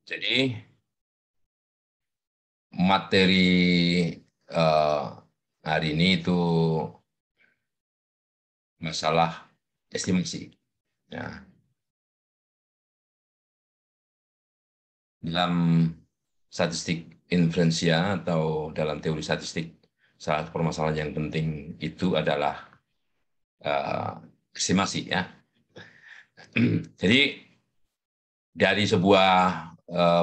Jadi materi eh, hari ini itu masalah estimasi. Ya, dalam statistik inferensia atau dalam teori statistik, salah satu permasalahan yang penting itu adalah eh, estimasi. Ya, jadi dari sebuah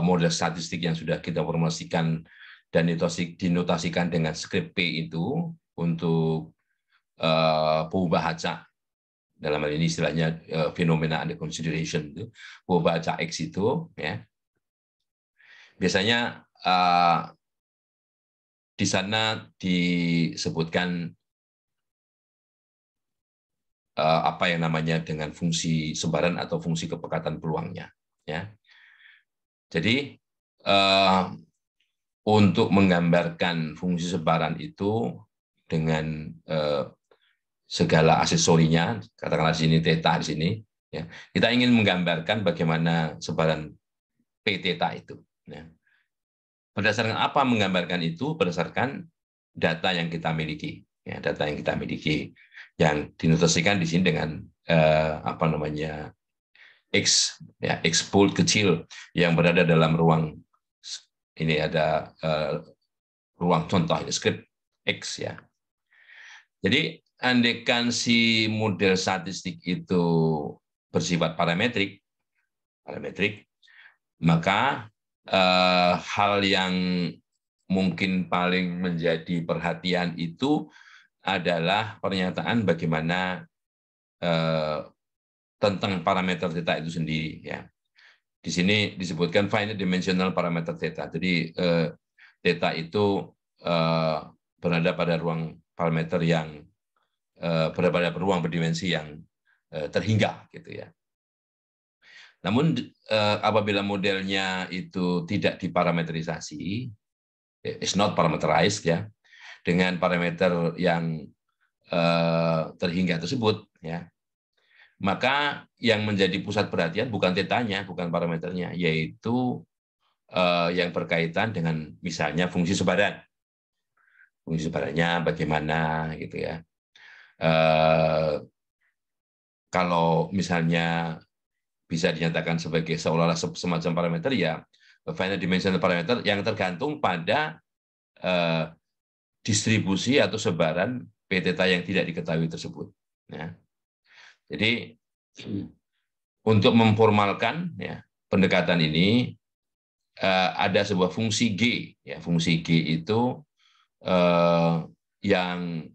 model statistik yang sudah kita formasikan dan dinotasikan dengan skrip P itu untuk pengubah acak, dalam hal ini istilahnya fenomena under consideration itu, pengubah acak X itu, ya biasanya di sana disebutkan apa yang namanya dengan fungsi sebaran atau fungsi kepekatan peluangnya, ya. Jadi untuk menggambarkan fungsi sebaran itu dengan segala aksesorinya, katakanlah di sini theta di sini, ya. Kita ingin menggambarkan bagaimana sebaran P theta itu, ya. Berdasarkan apa menggambarkan itu? Berdasarkan data yang kita miliki, ya, data yang kita miliki, yang dinotasikan di sini dengan apa namanya X, ya, X bold kecil yang berada dalam ruang, ini ada ruang contoh ini script X, ya. Jadi andaikan si model statistik itu bersifat parametrik, maka hal yang mungkin paling menjadi perhatian itu adalah pernyataan bagaimana tentang parameter theta itu sendiri, ya. Di sini disebutkan finite dimensional parameter theta. Jadi theta itu berada pada ruang parameter yang berada pada ruang berdimensi yang terhingga, gitu, ya. Namun apabila modelnya itu tidak diparametrisasi, is not parameterized, ya, dengan parameter yang terhingga tersebut, ya, maka yang menjadi pusat perhatian bukan tetanya, bukan parameternya, yaitu yang berkaitan dengan misalnya fungsi sebaran. Fungsi sebarannya bagaimana, gitu, ya. Kalau misalnya bisa dinyatakan sebagai seolah-olah semacam parameter, ya finite dimensional parameter yang tergantung pada distribusi atau sebaran P theta yang tidak diketahui tersebut, ya. Jadi untuk memformalkan, ya, pendekatan ini ada sebuah fungsi G, ya. Fungsi G itu yang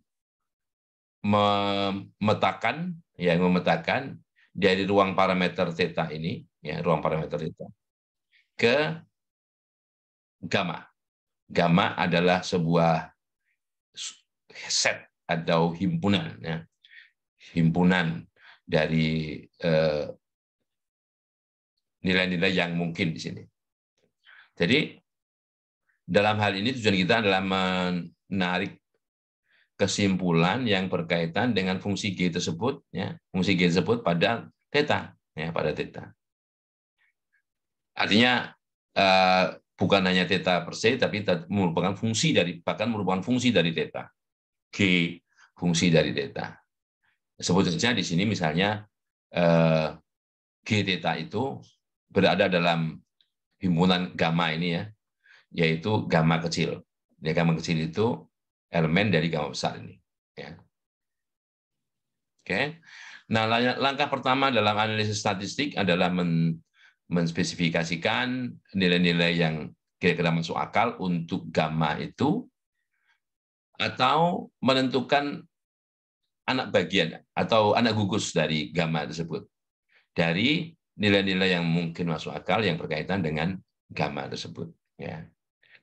memetakan dari ruang parameter theta ini, ya, ruang parameter theta ke gamma. Gamma adalah sebuah set atau himpunan, ya, himpunan dari nilai-nilai yang mungkin di sini. Jadi dalam hal ini tujuan kita adalah menarik kesimpulan yang berkaitan dengan fungsi G tersebut, ya, fungsi G tersebut pada theta, ya, pada theta. Artinya bukan hanya theta per se, tapi merupakan fungsi dari, bahkan merupakan fungsi dari theta. G fungsi dari theta. Sebut saja di sini misalnya G theta itu berada dalam himpunan gamma ini, ya, yaitu gamma kecil. Ya, gamma kecil itu elemen dari gamma besar ini, ya. Oke. Nah, langkah pertama dalam analisis statistik adalah menspesifikasikan nilai-nilai yang kira-kira masuk akal untuk gamma itu, atau menentukan anak bagian atau anak gugus dari gamma tersebut, dari nilai-nilai yang mungkin masuk akal yang berkaitan dengan gamma tersebut, ya.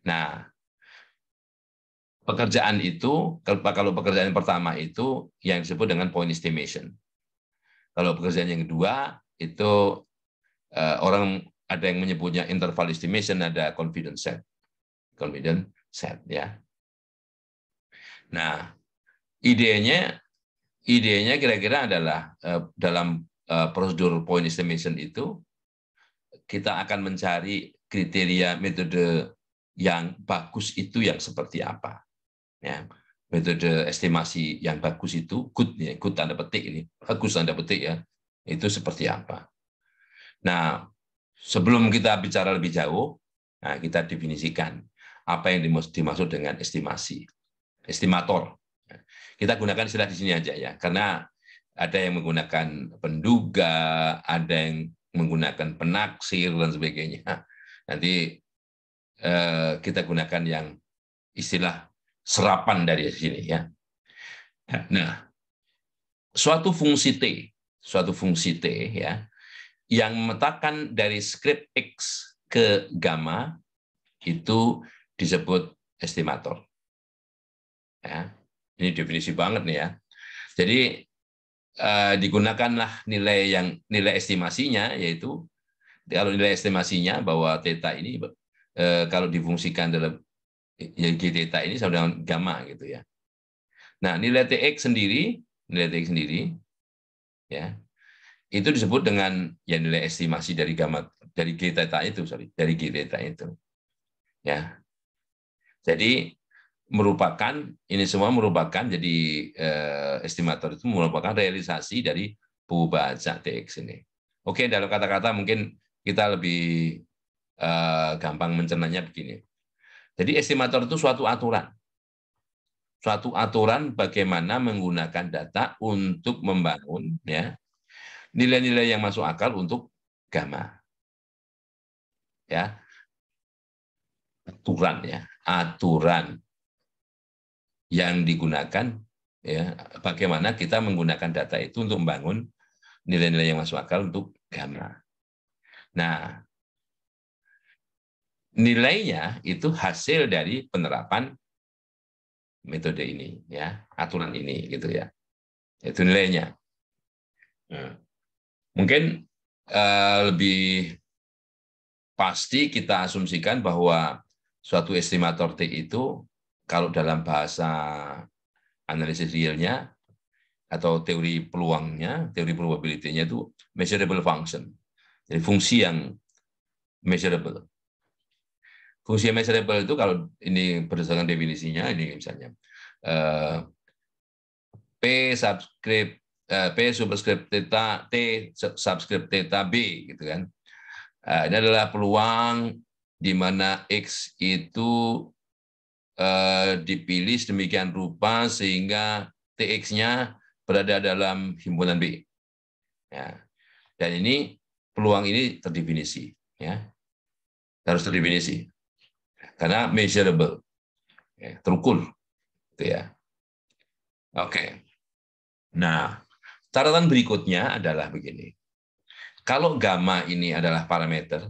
Nah, pekerjaan itu, kalau pekerjaan pertama itu yang disebut dengan point estimation. Kalau pekerjaan yang kedua itu orang ada yang menyebutnya interval estimation, ada confidence set, ya. Nah, idenya kira-kira adalah dalam prosedur point estimation itu kita akan mencari kriteria metode yang bagus itu yang seperti apa. Ya, metode estimasi yang bagus itu good, ya, good tanda petik ini, bagus tanda petik ya, itu seperti apa. Nah, sebelum kita bicara lebih jauh, nah kita definisikan apa yang dimaksud dengan estimasi, estimator. Kita gunakan istilah di sini aja ya, karena ada yang menggunakan penduga, ada yang menggunakan penaksir dan sebagainya. Nanti kita gunakan yang istilah serapan dari sini ya. Nah, suatu fungsi T ya, yang memetakan dari skrip X ke gamma itu disebut estimator. Ya, ini definisi banget nih ya. Jadi digunakanlah nilai estimasinya, yaitu kalau nilai estimasinya bahwa theta ini kalau difungsikan dalam g theta ini sama dengan gamma gitu ya. Nah, nilai Tx sendiri ya, itu disebut dengan ya nilai estimasi dari gamma dari g theta itu, dari g theta itu. Ya. Jadi ini semua merupakan jadi estimator itu merupakan realisasi dari baca Tx ini. Oke, dalam kata-kata mungkin kita lebih gampang mencernanya begini. Jadi estimator itu suatu aturan bagaimana menggunakan data untuk membangun ya nilai-nilai yang masuk akal untuk gamma. Ya. Aturan yang digunakan ya bagaimana kita menggunakan data itu untuk membangun nilai-nilai yang masuk akal untuk gamma. Nah, nilainya itu hasil dari penerapan metode ini ya, aturan ini gitu ya. Itu nilainya. Nah, mungkin lebih pasti kita asumsikan bahwa suatu estimator T itu kalau dalam bahasa analisis realnya atau teori peluangnya, teori probability-nya itu measurable function. Jadi fungsi yang measurable. Fungsi yang measurable itu kalau ini berdasarkan definisinya, ini misalnya P superscript theta T subscript theta B gitu kan. Ini adalah peluang di mana X itu dipilih sedemikian rupa sehingga TX-nya berada dalam himpunan B. Ya. Dan ini peluang ini terdefinisi, ya. Harus terdefinisi. Karena measurable. Ya, terukur. Gitu ya. Oke. Nah, catatan berikutnya adalah begini. Kalau gamma ini adalah parameter,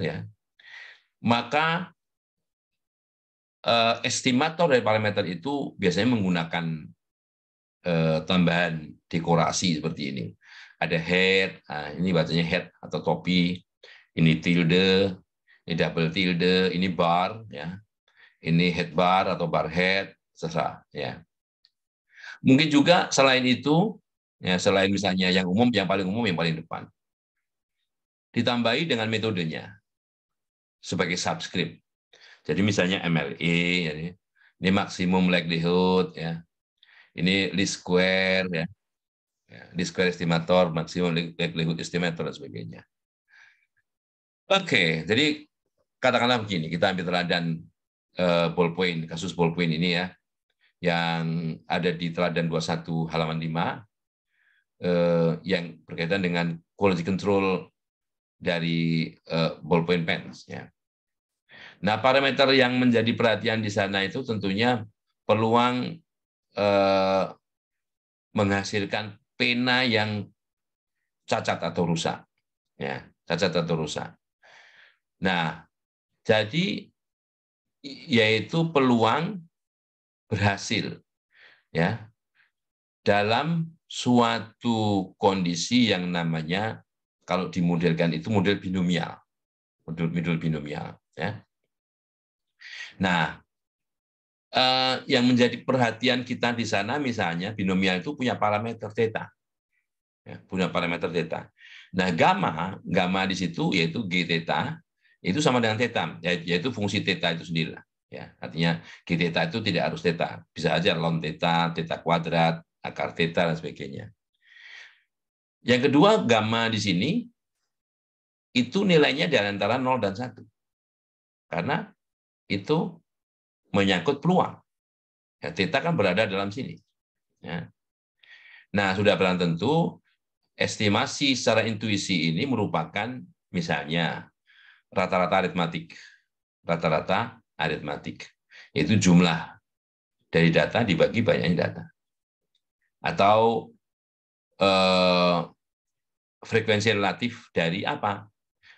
ya, maka estimator dari parameter itu biasanya menggunakan tambahan dekorasi seperti ini. Ada head, ini bacanya head atau topi, ini tilde, ini double tilde, ini bar, ya, ini head bar atau bar head, terserah, ya. Mungkin juga selain itu, ya, selain misalnya yang umum, yang paling umum, yang paling depan, ditambahi dengan metodenya sebagai subscript. Jadi misalnya MLE, ini maksimum likelihood, ya, ini least square, ya, least square estimator, maksimum likelihood estimator dan sebagainya. Oke, jadi katakanlah begini, kita ambil teladan ballpoint, kasus ballpoint ini ya, yang ada di teladan 21 halaman 5, yang berkaitan dengan quality control dari ballpoint pens. Ya. Nah, parameter yang menjadi perhatian di sana itu tentunya peluang menghasilkan pena yang cacat atau rusak. Ya, cacat atau rusak. Nah, jadi yaitu peluang berhasil ya dalam suatu kondisi yang namanya kalau dimodelkan itu model binomial. Model binomial ya. Nah, yang menjadi perhatian kita di sana misalnya binomial itu punya parameter theta. Ya, punya parameter theta. Nah, gamma di situ yaitu G theta itu sama dengan theta, yaitu fungsi theta itu sendiri. Ya, artinya G theta itu tidak harus theta, bisa aja ln theta, theta kuadrat, akar theta dan sebagainya. Yang kedua, gamma di sini itu nilainya di antara 0 dan 1. Karena itu menyangkut peluang. Ya, theta kan berada dalam sini. Ya. Nah, sudah barang tentu estimasi secara intuisi ini merupakan misalnya rata-rata aritmatik, yaitu jumlah dari data dibagi banyaknya data, atau frekuensi relatif dari apa?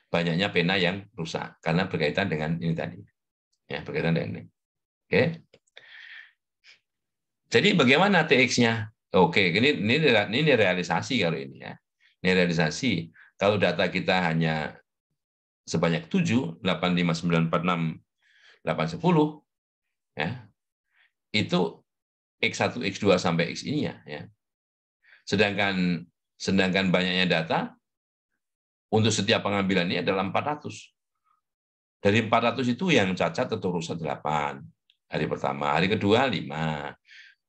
Banyaknya pena yang rusak, karena berkaitan dengan ini tadi, ya, berkaitan dengan ini. Oke, jadi bagaimana TX-nya? Oke, ini realisasi kalau ini ya. Ini realisasi. Kalau data kita hanya sebanyak 7, 8, 5, 9, 4, 6, 8, 10, ya, itu X1, X2 sampai X ini ya. Sedangkan banyaknya data untuk setiap pengambilan ini adalah 400. Dari 400 itu yang cacat atau rusak 8. Hari pertama, hari kedua 5.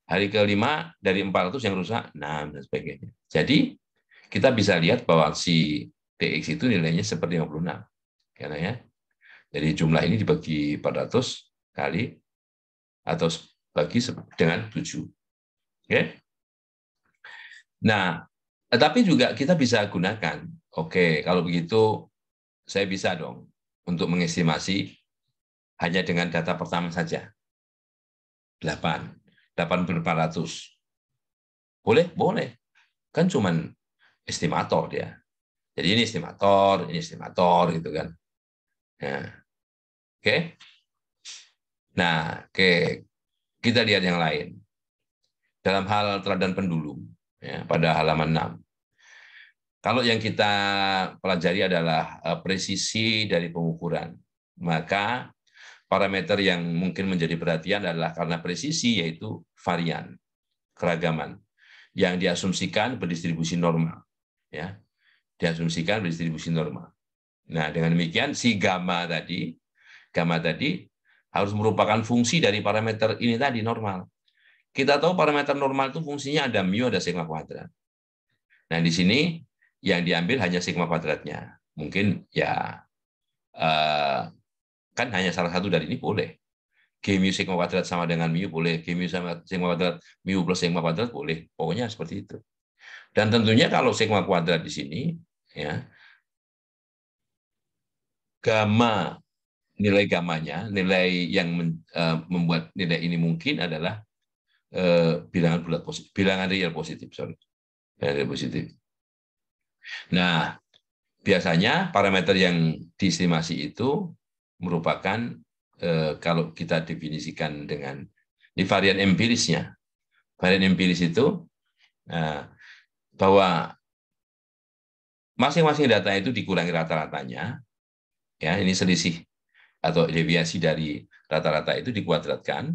Hari kelima dari 400 yang rusak 6 dan sebagainya. Jadi kita bisa lihat bahwa si TX itu nilainya seperti 56. Karena ya, jadi jumlah ini dibagi 400 kali atau bagi dengan 7. Oke. Nah, tetapi juga kita bisa gunakan. Oke, kalau begitu saya bisa dong untuk mengestimasi hanya dengan data pertama saja. 8 per 400. Boleh? Boleh. Kan cuman estimator dia. Jadi ini estimator gitu kan. Nah, oke. Nah, oke. Kita lihat yang lain. Dalam hal teladan pendulum, ya, pada halaman 6. Kalau yang kita pelajari adalah presisi dari pengukuran, maka parameter yang mungkin menjadi perhatian adalah karena presisi, yaitu varian, keragaman, yang diasumsikan berdistribusi normal. Ya, diasumsikan berdistribusi normal. Nah, dengan demikian, si gamma tadi harus merupakan fungsi dari parameter ini tadi, normal. Kita tahu parameter normal itu fungsinya ada mu, ada sigma kuadrat. Nah, di sini yang diambil hanya sigma kuadratnya. Mungkin ya kan hanya salah satu dari ini boleh. G mu sigma kuadrat sama dengan mu boleh. G mu sama sigma kuadrat, mu plus sigma kuadrat boleh. Pokoknya seperti itu. Dan tentunya kalau sigma kuadrat di sini, ya, gamma, nilai gammanya, nilai yang membuat nilai ini mungkin adalah bilangan bulat positif, bilangan real positif, real positif. Nah, biasanya parameter yang diestimasi itu merupakan kalau kita definisikan dengan di varian empirisnya. Varian empiris itu bahwa masing-masing data itu dikurangi rata-ratanya, ya, ini selisih atau deviasi dari rata-rata itu dikuadratkan,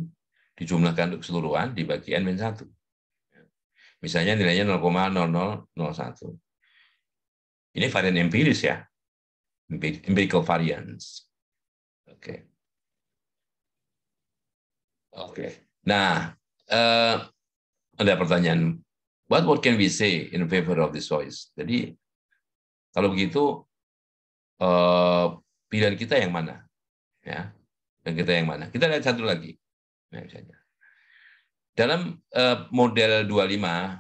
dijumlahkan untuk keseluruhan dibagi n-1. Misalnya nilainya 0,0001. Ini varian empiris ya, empirical variance. Oke. Nah, ada pertanyaan, what can we say in favor of this choice? Jadi, kalau begitu, pilihan kita yang mana? Ya, dan kita yang mana? Kita lihat satu lagi. Nah, misalnya. Dalam model 25,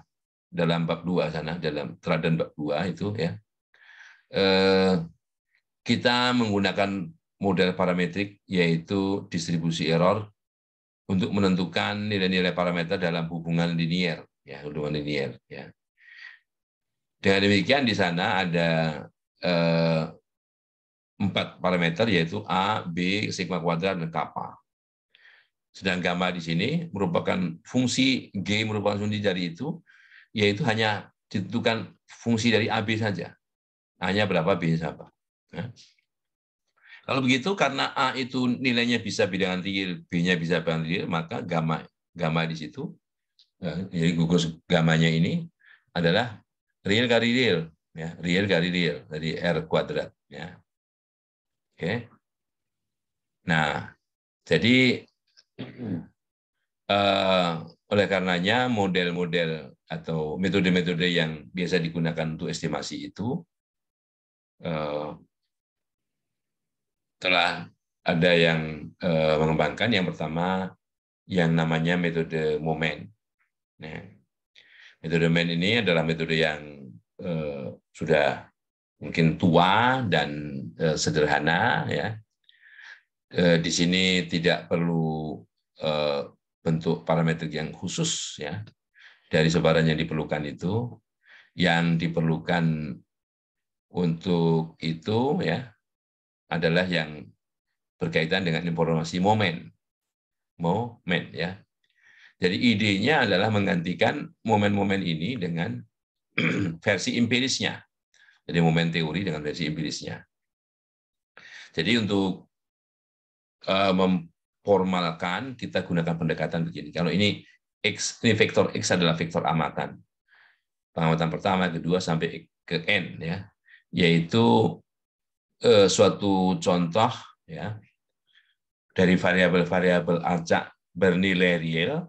dalam bab 2 sana, dalam teladan bab 2 itu ya, kita menggunakan model parametrik, yaitu distribusi error, untuk menentukan nilai-nilai parameter dalam hubungan linier, ya, hubungan linier. Ya. Dengan demikian di sana ada 4 parameter, yaitu A, B, sigma kuadrat, dan kappa. Sedang gamma di sini merupakan fungsi G, merupakan fungsi dari itu, yaitu hanya ditentukan fungsi dari AB saja. A-nya berapa, B-nya berapa. Ya. Kalau begitu, karena A itu nilainya bisa bilangan real, B-nya bisa bilangan real, maka gamma di situ, jadi gugus gammanya ini adalah real kali real, ya, real kali real dari R kuadrat, ya. Oke. Nah, jadi oleh karenanya model-model atau metode-metode yang biasa digunakan untuk estimasi itu telah ada yang mengembangkan. Yang pertama yang namanya metode momen. Nah, metode momen ini adalah metode yang sudah mungkin tua dan sederhana, ya. Di sini tidak perlu bentuk parametrik yang khusus, ya, dari sebaran yang diperlukan itu. Yang diperlukan untuk itu, ya, adalah yang berkaitan dengan informasi momen, ya. Jadi idenya adalah menggantikan momen-momen ini dengan versi empirisnya. Jadi momen teori dengan versi empirisnya. Jadi untuk memformalkan, kita gunakan pendekatan begini. Kalau ini X, ini vektor X adalah vektor amatan. Pengamatan pertama, kedua, sampai ke N, ya, yaitu suatu contoh, ya, dari variabel-variabel acak bernilai real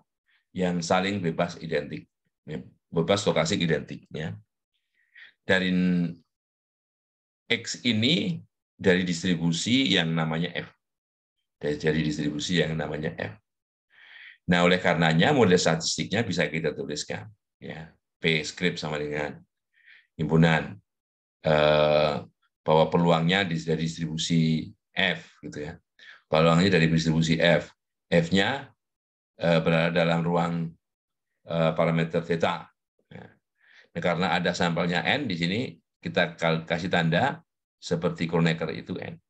yang saling bebas identik, ya, bebas stokastik identik, ya. Dari X ini dari distribusi yang namanya F. Dari distribusi yang namanya F. Nah, oleh karenanya model statistiknya bisa kita tuliskan, ya, P script sama dengan himpunan bahwa peluangnya dari distribusi F, gitu ya. Peluangnya dari distribusi F. F-nya berada dalam ruang parameter theta. Nah, karena ada sampelnya N di sini, kita kasih tanda seperti Kronecker itu N.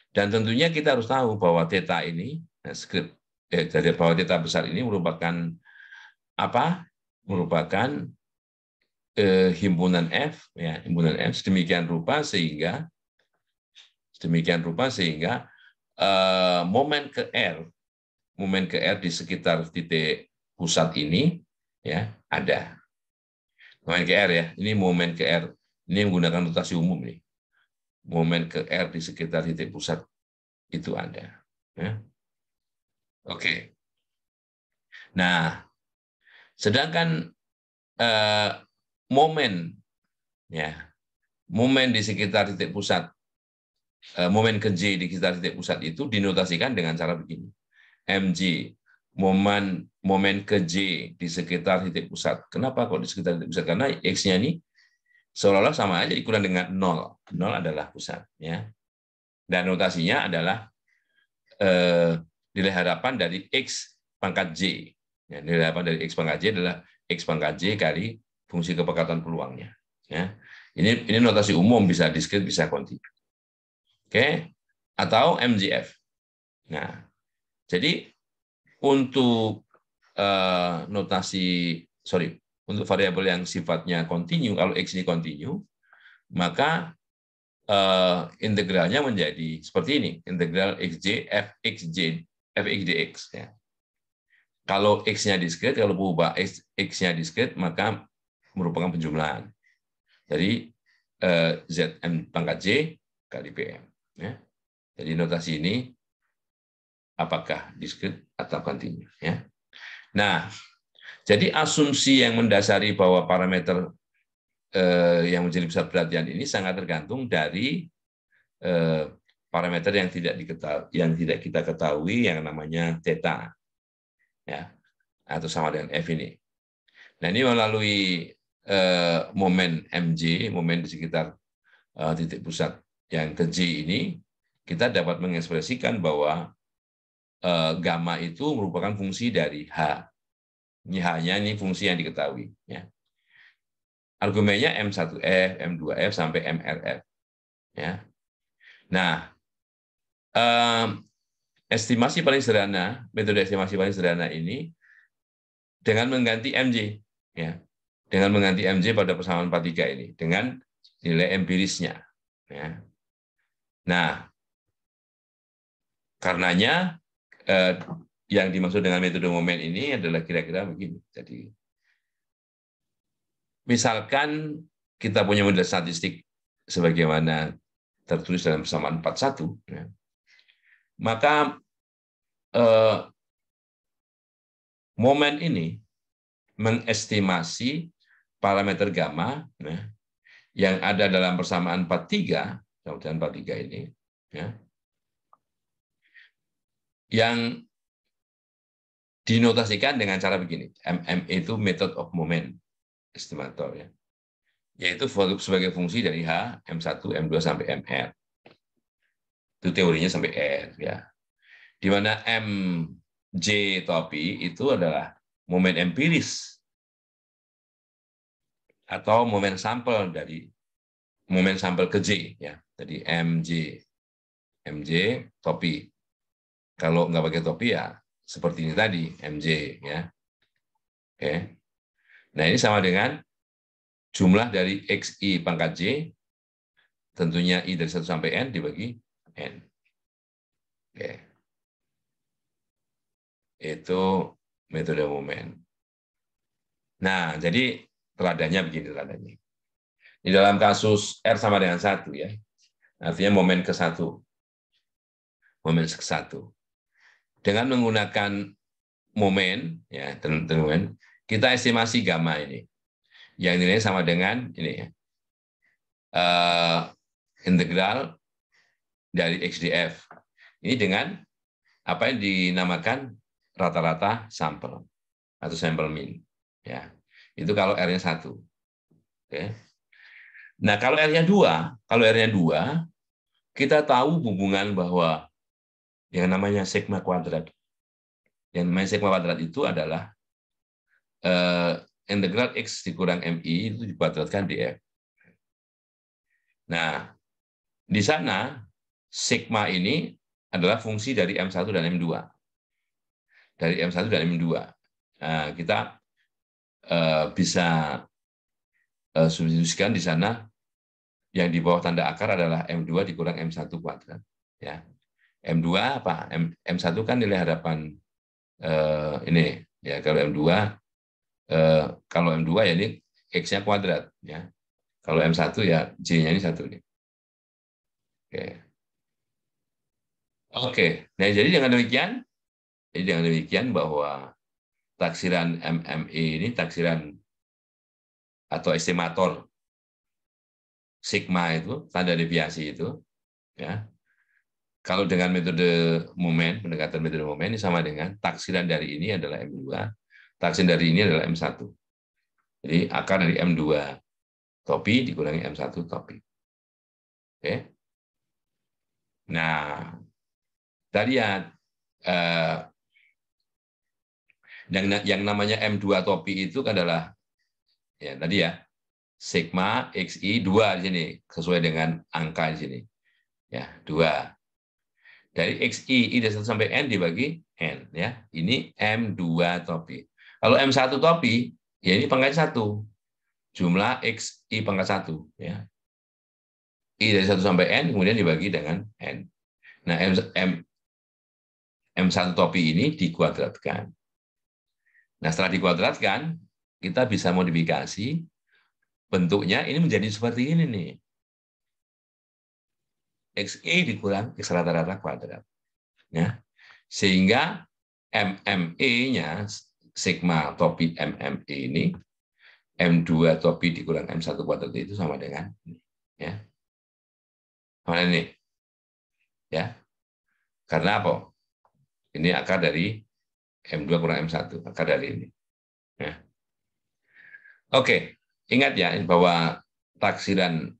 Dan tentunya kita harus tahu bahwa theta ini, dari bahwa theta besar ini merupakan apa? Merupakan himpunan F, ya, himpunan F sedemikian rupa sehingga momen ke R di sekitar titik pusat ini, ya, ada. Momen ke R, ya, ini momen ke R, ini menggunakan notasi umum nih. Momen ke R di sekitar titik pusat itu ada. Ya. Oke. Nah, sedangkan momen, ya, momen di sekitar titik pusat, momen ke J di sekitar titik pusat itu dinotasikan dengan cara begini. MJ, momen ke J di sekitar titik pusat. Kenapa kok di sekitar titik pusat? Karena X-nya ini seolah-olah sama aja ikutan dengan 0. 0 adalah pusat, ya. Dan notasinya adalah nilai harapan dari X pangkat J. Ya, nilai harapan dari X pangkat J adalah X pangkat J kali fungsi kepekatan peluangnya. Ya. Ini notasi umum, bisa diskrit, bisa kontinu. Oke, atau MJF. Nah, jadi untuk untuk variabel yang sifatnya kontinu, kalau X ini kontinu, maka integralnya menjadi seperti ini, integral xj fx dx. Ya. Kalau x-nya diskrit, kalau berubah x-nya diskrit, maka merupakan penjumlahan. Jadi Zm pangkat J kali Pm. Ya. Jadi notasi ini apakah diskrit atau kontinu. Ya. Nah, jadi asumsi yang mendasari bahwa parameter yang menjadi pusat perhatian ini sangat tergantung dari parameter yang tidak kita ketahui, yang namanya theta, ya, atau sama dengan F ini. Nah, ini melalui momen MJ, momen di sekitar titik pusat yang ke J ini, kita dapat mengekspresikan bahwa gamma itu merupakan fungsi dari H. Ini H-nya ini fungsi yang diketahui. Ya. Argumennya M1F, M2F, sampai MRF. Ya. Nah, estimasi paling sederhana, metode estimasi paling sederhana ini dengan mengganti MJ, ya, dengan mengganti MJ pada persamaan 43 ini dengan nilai empirisnya. Ya. Nah, karenanya yang dimaksud dengan metode momen ini adalah kira-kira begini. Jadi misalkan kita punya model statistik sebagaimana tertulis dalam persamaan 41, ya, maka momen ini mengestimasi parameter gamma, ya, yang ada dalam persamaan 43, kemudian 43 ini, ya, yang dinotasikan dengan cara begini. MMA itu method of moment estimator, ya, yaitu sebagai fungsi dari H, M1, M2 sampai MR. Itu teorinya sampai R, ya. Di mana MJ topi itu adalah momen empiris atau momen sampel dari momen sampel ke J, ya. Jadi MJ topi. Kalau nggak pakai topi ya seperti ini tadi MJ, ya. Oke. Nah, ini sama dengan jumlah dari XI pangkat J, tentunya I dari 1 sampai N dibagi N. Oke. Itu metode momen. Nah, jadi teladannya begini teladannya. Di dalam kasus R sama dengan 1, ya. Artinya momen ke-1. Momen ke-1. Dengan menggunakan momen, ya, teman-teman, kita estimasi gamma ini. Yang nilainya sama dengan ini, ya. Integral dari XDF. Ini dengan apa yang dinamakan rata-rata sampel atau sampel mean, ya. Itu kalau R-nya 1. Oke. Nah, kalau R-nya 2, kita tahu hubungan bahwa yang namanya sigma kuadrat. Yang namanya sigma kuadrat itu adalah integral X dikurang MI itu dikuadratkan df. Nah, di sana sigma ini adalah fungsi dari M1 dan M2. Dari M1 dan M2. Nah, kita bisa substitusikan di sana yang di bawah tanda akar adalah M2 dikurang M1 kuadrat. Ya. M2 apa? M1 kan nilai harapan ini. Ya, kalau M2 ya ini X-nya kuadrat. Ya. Kalau M1 ya J-nya ini 1 nih. Oke. Nah, jadi dengan demikian bahwa taksiran MME ini taksiran atau estimator sigma itu, standar deviasi itu, ya. Kalau dengan metode momen, pendekatan metode momen ini sama dengan taksiran dari ini adalah M2, taksiran dari ini adalah M1. Jadi akar dari M2 topi dikurangi M1 topi. Oke. Nah, tadi ya yang namanya M2 topi itu adalah ya tadi ya sigma XI 2 di sini sesuai dengan angka di sini. Ya, 2. Dari XI I dari 1 sampai N dibagi N, ya. Ini M2 topi. Kalau M1 topi, ya ini pangkat 1. Jumlah XI pangkat 1, ya. I dari 1 sampai N kemudian dibagi dengan N. Nah, M1 topi ini dikuadratkan. Nah, setelah dikuadratkan, kita bisa modifikasi bentuknya ini menjadi seperti ini nih. XE dikurang X rata-rata kuadrat. Ya. Sehingga MME-nya, sigma topi MME ini, M2 topi dikurang M1 kuadrat itu sama dengan ini. Ya. Sama ini. Ya. Karena apa? Ini akar dari M2 kurang M1, akar dari ini. Ya. Oke, ingat ya bahwa taksiran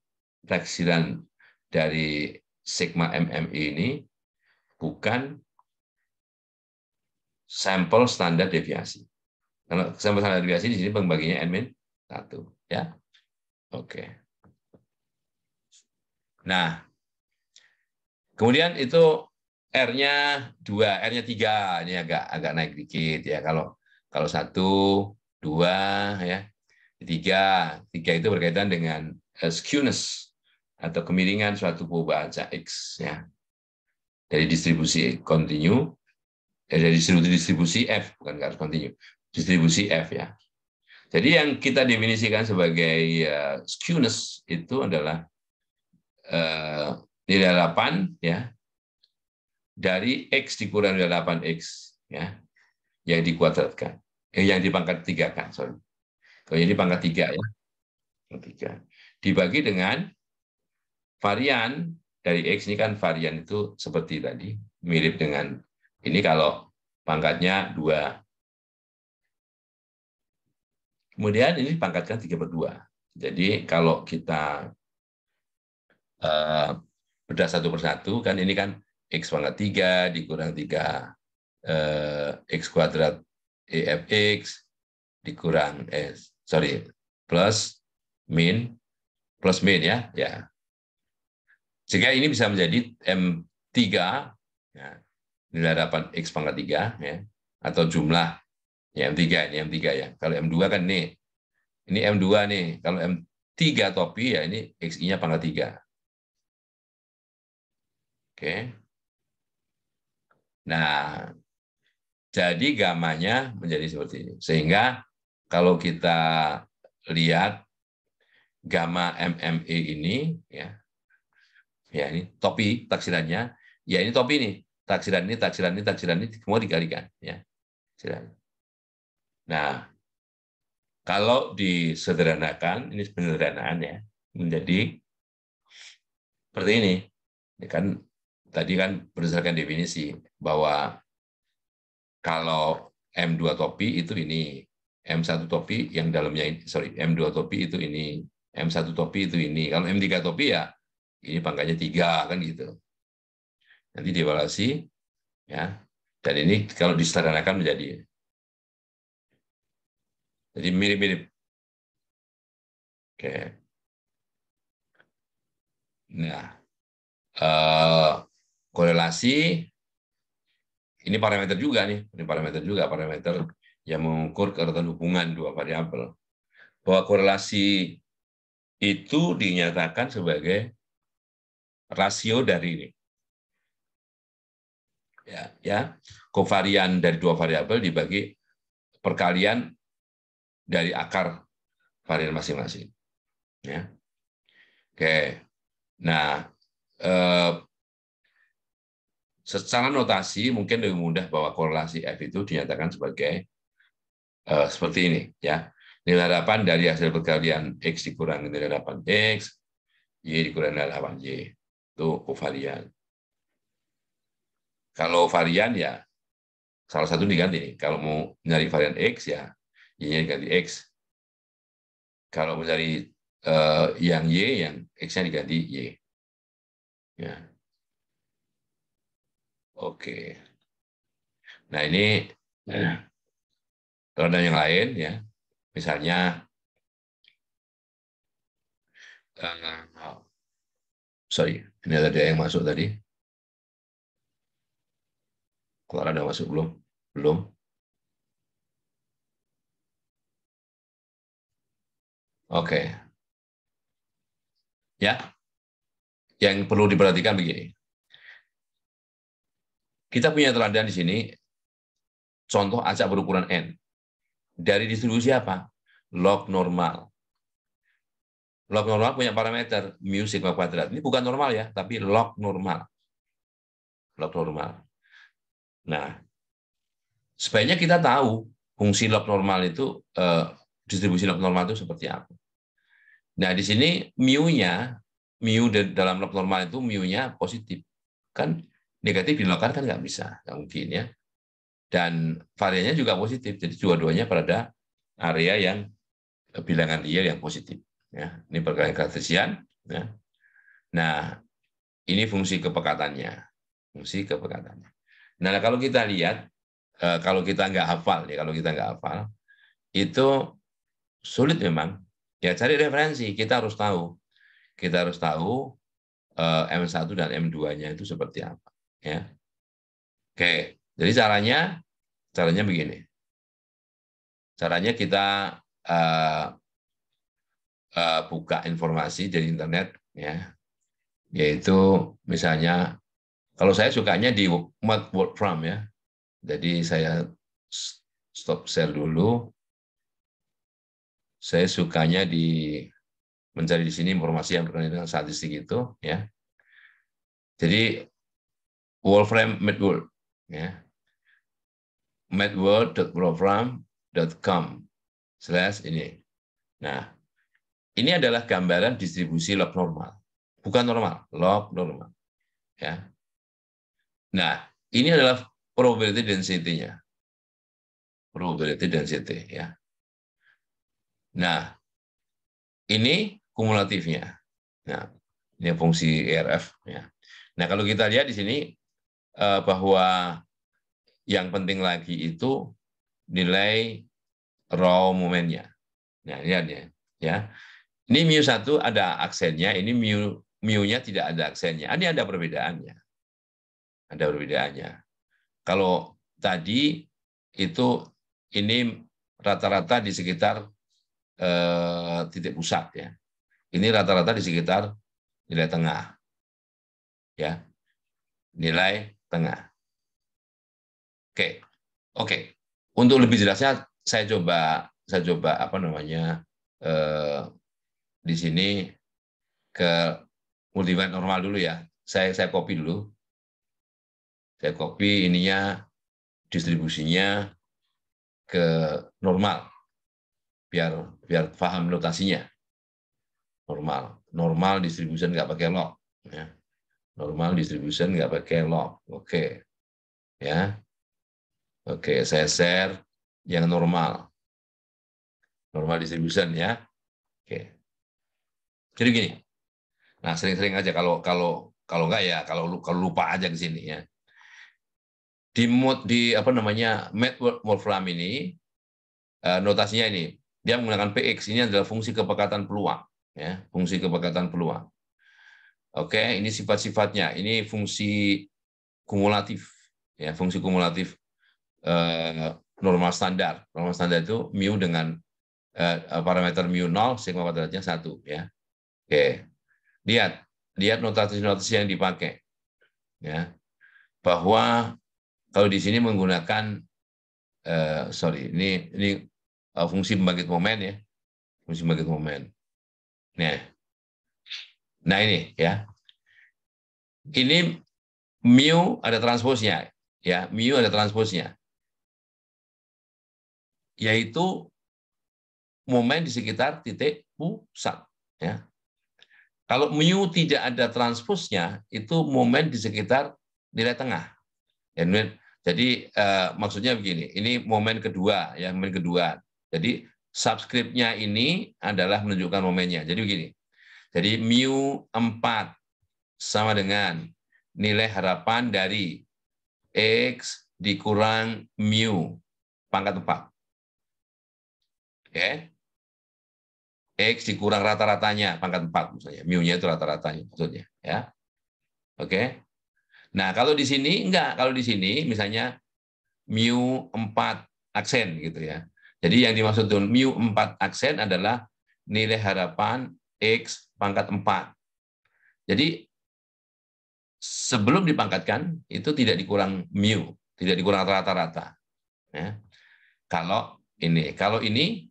dari sigma MME ini bukan sampel standar deviasi. Kalau sampel standar deviasi di sini pembaginya N-1, ya. Oke. Nah, kemudian itu R-nya 2, R-nya 3, ini agak naik dikit ya. Kalau 1, 2 ya. 3 itu berkaitan dengan skewness atau kemiringan suatu pembaca X ya. Dari distribusi kontinu, dari distribusi F, bukan harus kontinu, distribusi F ya. Jadi yang kita definisikan sebagai skewness itu adalah nilai 8 ya dari X dikurang nilai 8X ya yang dikuadratkan. Yang dipangkat 3 kan, sorry. Kalau ini pangkat 3 ya. 3. Dibagi dengan varian dari X ini kan varian itu seperti tadi, mirip dengan ini kalau pangkatnya 2. Kemudian ini pangkatkan 3/2. Jadi kalau kita bedah satu persatu, kan ini kan X pangkat 3 dikurang 3 X kuadrat EFX dikurang plus min ya. Sehingga ini bisa menjadi M3 ya, nilai 8 X pangkat 3 ya, atau jumlah ya M3 ini M3 ya. Kalau M2 kan ini M2 nih. Kalau M3 topi ya ini XI-nya pangkat 3. Oke. Nah, jadi gamanya menjadi seperti ini. Sehingga kalau kita lihat gamma MME ini ya ini topi taksirannya, ya ini topi nih. Taksiran ini semua dikalikan ya. Nah, kalau disederhanakan, ini penyederhanaan ya, menjadi seperti ini. Ya kan tadi kan berdasarkan definisi bahwa kalau M2 topi itu ini, M1 topi yang dalamnya ini, M2 topi itu ini, M1 topi itu ini. Kalau M3 topi ya ini pangkatnya 3 kan gitu. Nanti dievaluasi ya. Dan ini kalau disederhanakan menjadi jadi mirip-mirip. Oke. Nah, korelasi ini parameter juga nih, ini parameter yang mengukur keretakan hubungan dua variabel. Bahwa korelasi itu dinyatakan sebagai rasio dari ini. Ya, kovarian dari dua variabel dibagi perkalian dari akar varian masing-masing. Ya. Oke. Nah, secara notasi mungkin lebih mudah bahwa korelasi F itu dinyatakan sebagai seperti ini ya. Nilai 8 dari hasil perkalian X dikurangi nilai 8X, Y dikurangi nilai 8Y. Itu kovarian. Kalau varian ya salah satu diganti nih. Kalau mau nyari varian X ya Y-nya diganti X. Kalau mau cari yang Y, yang X-nya diganti Y. Ya. Oke. Nah ini kalau ada yang lain ya, misalnya sorry, ini ada yang masuk tadi. Kalau ada masuk belum? Belum. Oke. Ya, yang perlu diperhatikan begini. Kita punya teladan di sini, contoh acak berukuran N. Dari distribusi apa? Log normal. Log normal punya parameter mu sigma kuadrat. Ini bukan normal ya, tapi log normal. Log normal. Nah, sebaiknya kita tahu fungsi log normal itu, distribusi log normal itu seperti apa. Nah, di sini mu-nya, mu dalam log normal itu mu-nya positif. Kan negatif dilogkan kan nggak bisa, nggak mungkin ya. Dan variannya juga positif, jadi dua-duanya pada area yang bilangan real yang positif. Ya, ini perkalian kartesian. Ya. Nah, ini fungsi kepekatannya. Fungsi kepekatannya. Nah, kalau kita lihat, kalau kita nggak hafal, itu sulit memang. Ya, cari referensi. Kita harus tahu. M1 dan M2-nya itu seperti apa. Ya. Oke, jadi caranya begini. Caranya kita buka informasi dari internet, ya, yaitu misalnya kalau saya sukanya di Workfront ya, jadi saya stop share dulu. Saya sukanya mencari di sini informasi yang berkaitan dengan statistik itu, ya. Jadi Wolfram Medworld, ya. medworld.wolfram.com/ini. Nah, ini adalah gambaran distribusi log normal, bukan normal, log normal, ya. Nah, ini adalah probability density-nya, probability density, ya. Nah, ini kumulatifnya. Nah, ini fungsi ERF, ya. Nah, kalau kita lihat di sini bahwa yang penting lagi itu nilai raw momennya. Nah, lihat ya. Ya. Ini mu1 ada aksennya, ini mu-nya tidak ada aksennya. Ini ada perbedaannya. Ada perbedaannya. Kalau tadi itu ini rata-rata di sekitar titik pusat, ya. Ini rata-rata di sekitar nilai tengah. Ya. Nilai tengah. Oke. Oke. Untuk lebih jelasnya saya coba apa namanya di sini ke multivariate normal dulu, ya. Saya copy dulu. Saya copy ininya distribusinya ke normal biar paham notasinya. Normal distribution nggak pakai log, ya. Normal distribution nggak pakai log. Oke, ya. Oke, saya share yang normal distribution, ya. Oke. Jadi gini. Nah, sering-sering aja kalau kalau nggak, ya kalau lupa aja ke sini, ya. Di apa namanya Wolfram ini notasinya ini dia menggunakan PX, ini adalah fungsi kepekatan peluang, ya, fungsi kepekatan peluang. Oke, ini sifat-sifatnya, ini fungsi kumulatif, ya, fungsi kumulatif normal standar. Normal standar itu mu dengan parameter mu 0, sigma kuadratnya 1, ya. Oke, lihat notasi-notasi yang dipakai, ya, bahwa kalau di sini menggunakan sorry, ini fungsi pembangkit momen, ya, fungsi pembangkit momen. Nah ini, ya, ini mu ada transposnya, ya, mu ada transposnya, yaitu momen di sekitar titik pusat, ya. Kalau mu tidak ada transposnya, itu momen di sekitar nilai tengah. Jadi maksudnya begini, ini momen kedua, ya, momen kedua. Jadi subskripnya ini adalah menunjukkan momennya. Jadi begini. Jadi mu4 sama dengan nilai harapan dari X dikurang mu pangkat 4. Oke. X dikurang rata-ratanya pangkat 4 misalnya. Mu-nya itu rata-ratanya maksudnya, ya. Oke. Nah, kalau di sini enggak, kalau di sini misalnya mu4 aksen gitu, ya. Jadi yang dimaksud dengan mu4 aksen adalah nilai harapan X pangkat 4. Jadi sebelum dipangkatkan itu tidak dikurang mu, tidak dikurang rata-rata, ya. Kalau ini,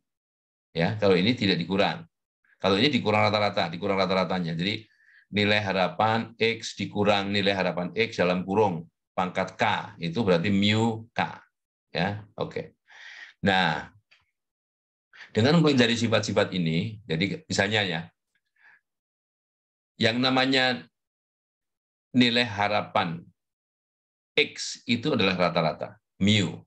ya, kalau ini tidak dikurang. Kalau ini dikurang rata-rata, dikurang rata-ratanya. Jadi nilai harapan X dikurang nilai harapan X dalam kurung pangkat K, itu berarti mu K. Ya, oke. Nah, dengan mempelajari sifat-sifat ini, jadi misalnya, ya, yang namanya nilai harapan X itu adalah rata-rata, mu,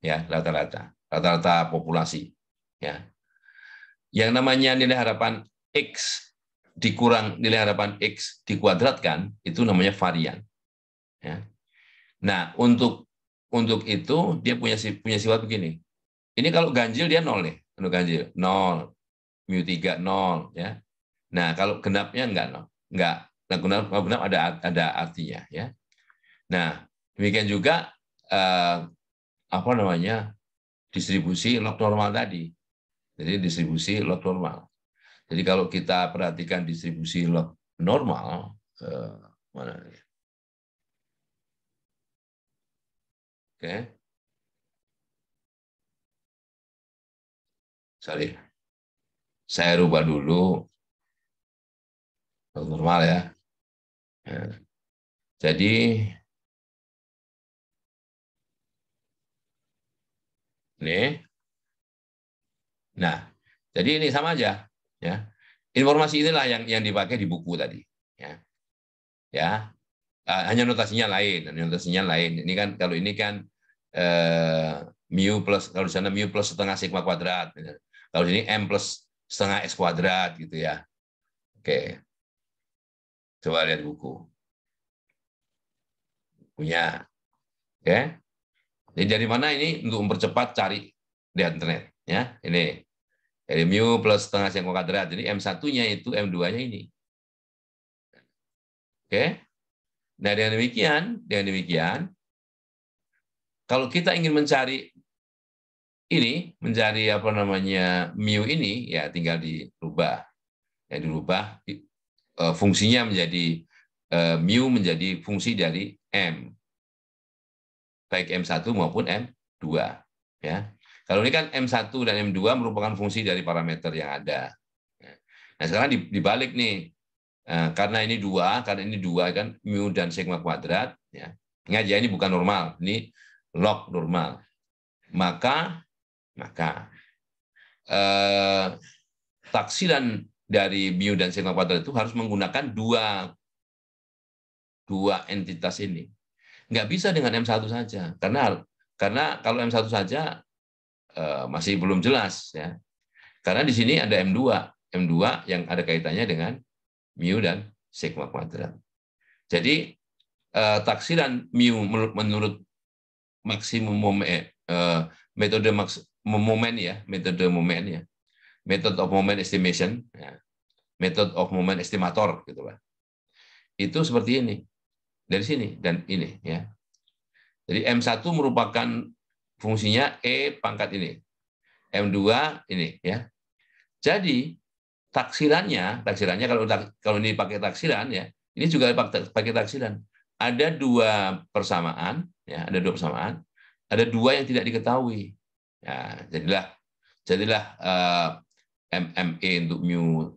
ya, rata-rata populasi, ya. Yang namanya nilai harapan X dikurang nilai harapan X dikuadratkan, itu namanya varian. Ya. Nah, untuk itu dia punya sifat begini. Ini kalau ganjil dia 0 nih, kalau ganjil 0, mu3 0, ya. Nah, kalau genapnya enggak 0. Enggak. Nah, genap ada artinya, ya. Nah, demikian juga apa namanya? Distribusi log normal tadi. Jadi distribusi log normal. Jadi kalau kita perhatikan distribusi log normal, mana ini? Oke. Sorry, saya rubah dulu normal ya. Nah, jadi ini, nah, jadi ini sama aja, ya. Informasi inilah yang dipakai di buku tadi, ya. Ya, hanya notasinya lain, hanya notasinya lain. Ini kan kalau ini kan mu plus, kalau di sana mu plus setengah sigma kuadrat. Kalau di sini m plus setengah x kuadrat gitu ya. Oke, coba lihat buku punya. Oke, jadi dari mana ini untuk mempercepat cari di internet ya. Ini dari mu plus setengah sigma kuadrat. Jadi m1-nya itu m2-nya ini. Oke. Nah, dengan demikian, kalau kita ingin mencari apa namanya mu ini, ya tinggal dirubah. Ya dirubah fungsinya menjadi mu menjadi fungsi dari m, baik m1 maupun m2. Ya. Kalau ini kan m1 dan m2 merupakan fungsi dari parameter yang ada. Nah, sekarang dibalik nih. Karena ini dua kan mu dan sigma kuadrat, ya. Ingat ya, ini bukan normal, ini log normal. Maka taksiran dari mu dan sigma kuadrat itu harus menggunakan dua entitas ini. Nggak bisa dengan M1 saja, karena kalau M1 saja masih belum jelas, ya. Karena di sini ada M2 yang ada kaitannya dengan mu dan sigma kuadrat. Jadi taksiran mu menurut maksimum metode momen ya, method of moment estimation, ya, method of moment estimator gitu lah. Itu seperti ini. Dari sini dan ini ya. Jadi M1 merupakan fungsinya E pangkat ini. M2 ini ya. Jadi taksirannya kalau ini pakai taksiran ya, ini juga pakai taksiran. Ada dua persamaan ya, ada dua yang tidak diketahui. Ya, jadilah MME untuk mu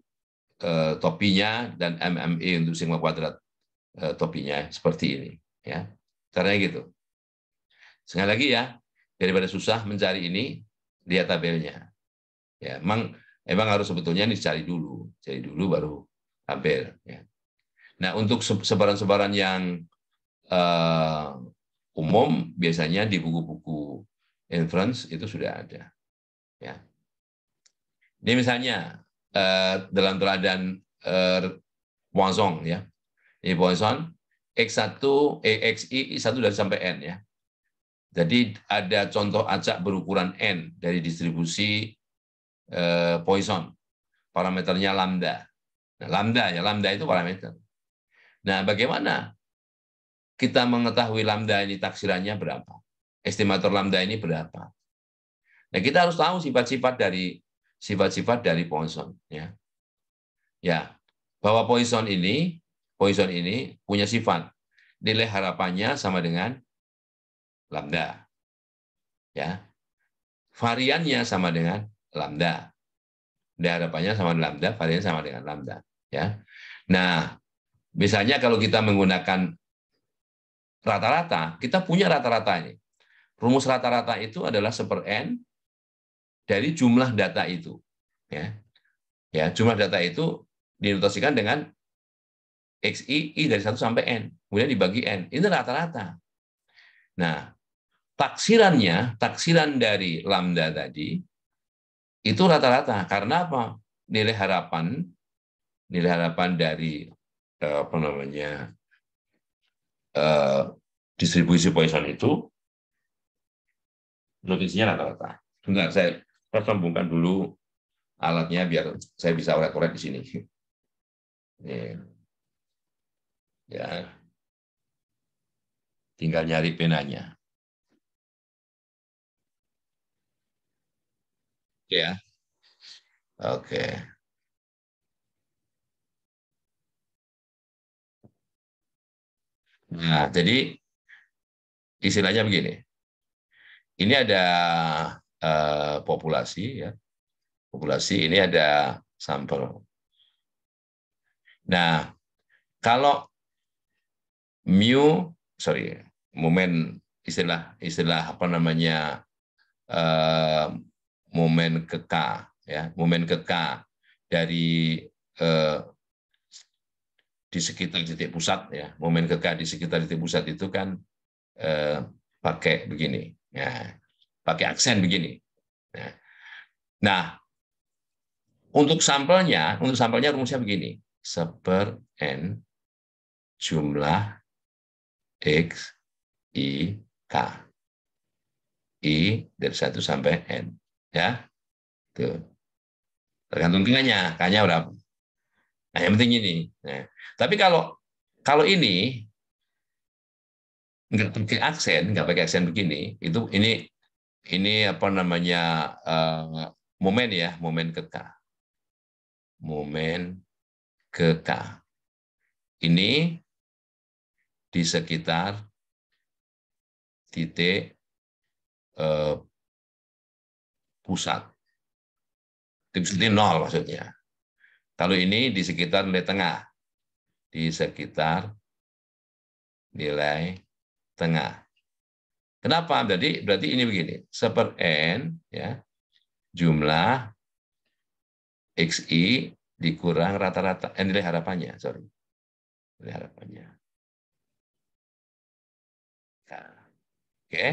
topinya dan MME untuk sigma kuadrat topinya seperti ini ya. Caranya gitu. Sekali lagi ya, daripada susah mencari ini, lihat tabelnya. Ya, emang harus sebetulnya dicari dulu, cari dulu baru tabel. Ya. Nah, untuk sebaran-sebaran yang umum biasanya di buku-buku inference itu sudah ada. Ya. Ini misalnya dalam teladan Poisson ya. Ini Poisson X1 XI 1 dari sampai N ya. Jadi ada contoh acak berukuran N dari distribusi Poisson. Parameternya lambda. Nah, lambda itu parameter. Nah, bagaimana kita mengetahui lambda ini taksirannya berapa? Estimator lambda ini berapa? Nah, kita harus tahu sifat-sifat dari Poisson ya. Ya, bahwa Poisson ini punya sifat nilai harapannya sama dengan lambda. Ya. Variannya sama dengan lambda. Nilai harapannya sama dengan lambda, variannya sama dengan lambda, ya. Nah, misalnya kalau kita menggunakan rata-rata, kita punya rata-rata ini. Rumus rata-rata itu adalah 1/n dari jumlah data itu. Ya, ya, jumlah data itu dinotasikan dengan XI, I dari 1 sampai N. Kemudian dibagi N. Ini rata-rata. Nah, taksiran dari lambda tadi, itu rata-rata. Karena apa? Nilai harapan dari apa namanya distribusi Poisson itu notisnya rata-rata. Sebentar, saya sambungkan dulu alatnya biar saya bisa korek-korek di sini. Ya, tinggal nyari penanya. Oke ya. Oke. Nah, jadi istilahnya begini. Ini ada populasi ya. populasi, ini ada sampel. Nah, kalau momen istilah apa namanya, momen ke K, ya, momen ke K dari di sekitar titik pusat, ya, momen ke K di sekitar titik pusat itu kan pakai begini, ya, pakai aksen begini. Nah, untuk sampelnya rumusnya begini, 1/n jumlah X, I, K. I dari 1 sampai N. Ya, tuh. Tergantung K-nya. K-nya berapa. Nah, yang penting ini. Nah, tapi kalau ini nggak pakai aksen begini, ini apa namanya, momen ya, momen ke K. Momen ke K. Ini di sekitar titik pusat. Titik 0 maksudnya. Kalau ini di sekitar nilai tengah. Di sekitar nilai tengah. Kenapa? Berarti ini begini. 1/n ya, jumlah XI dikurang rata-rata nilai harapannya, sorry. Nilai harapannya. Nah, oke.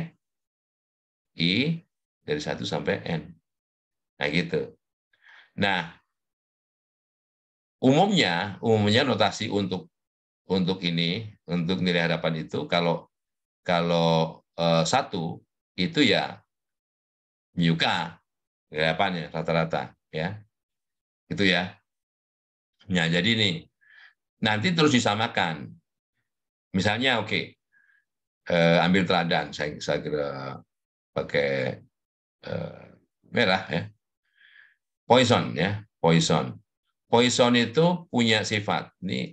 I dari 1 sampai N. Nah, gitu. Nah, umumnya notasi untuk ini, untuk nilai harapan itu kalau 1 itu ya mu K harapannya rata-rata, ya. Itu ya. Nah, jadi nih nanti terus disamakan. Misalnya oke, ambil teladan, saya kira pakai merah ya. Poisson ya, Poisson. Poisson itu punya sifat ini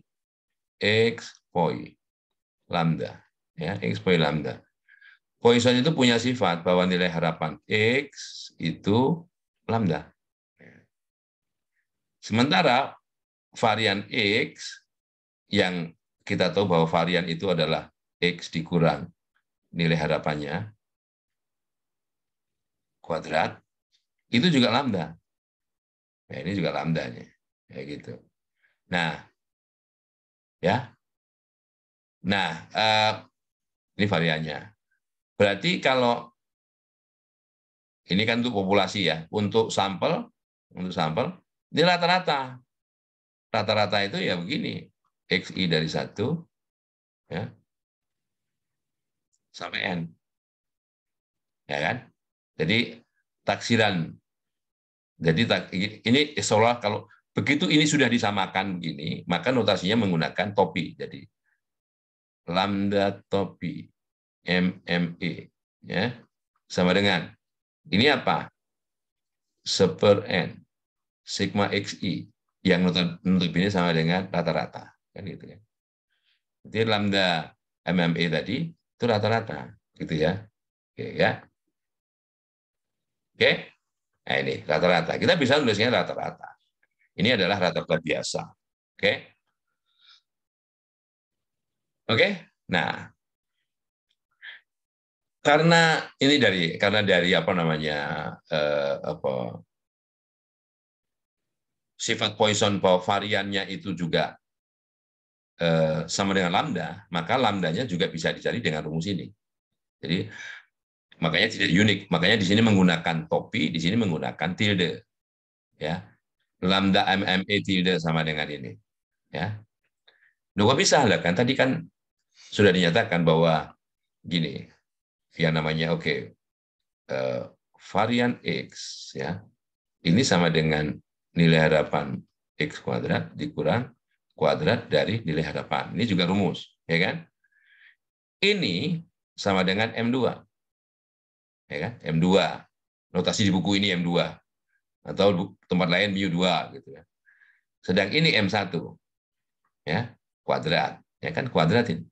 X poi lambda ya, X poi lambda. Poisson itu punya sifat bahwa nilai harapan X itu lambda. Sementara varian X yang kita tahu bahwa varian itu adalah X dikurang nilai harapannya kuadrat, itu juga lambda. Nah, ini juga lambdanya. Kayak gitu. Nah, ya. Nah, ini variannya. Berarti kalau ini kan untuk populasi ya, untuk sampel ini rata-rata. Rata-rata itu ya begini, XI dari 1 ya, sampai N. Ya kan? Jadi taksiran. Jadi ini seolah kalau begitu ini sudah disamakan begini, maka notasinya menggunakan topi. Jadi lambda topi MME ya, sama dengan ini apa? 1/n sigma XI yang notabene sama dengan rata-rata, kan gitu ya. Jadi lambda MME tadi itu rata-rata, gitu ya. Oke ya. Oke. Nah, ini rata-rata. Kita bisa tulisnya rata-rata. Ini adalah rata-rata biasa. Oke. Oke. Nah, karena dari apa namanya, sifat Poisson bahwa variannya itu juga sama dengan lambda, maka lambdanya juga bisa dicari dengan rumus ini. Jadi makanya tidak unik. Makanya di sini menggunakan topi, di sini menggunakan tilde. Ya, lambda MME tilde sama dengan ini. Ya, loh kok bisa lah kan? Tadi kan sudah dinyatakan bahwa gini, yang namanya varian X ya, ini sama dengan nilai harapan X kuadrat dikurang kuadrat dari nilai harapan. Ini juga rumus, ya kan? Ini sama dengan M2. Ya kan? M2. Notasi di buku ini M2 atau tempat lain mu2 gitu ya. Sedang ini M1 ya, kuadrat, ya kan, kuadratin.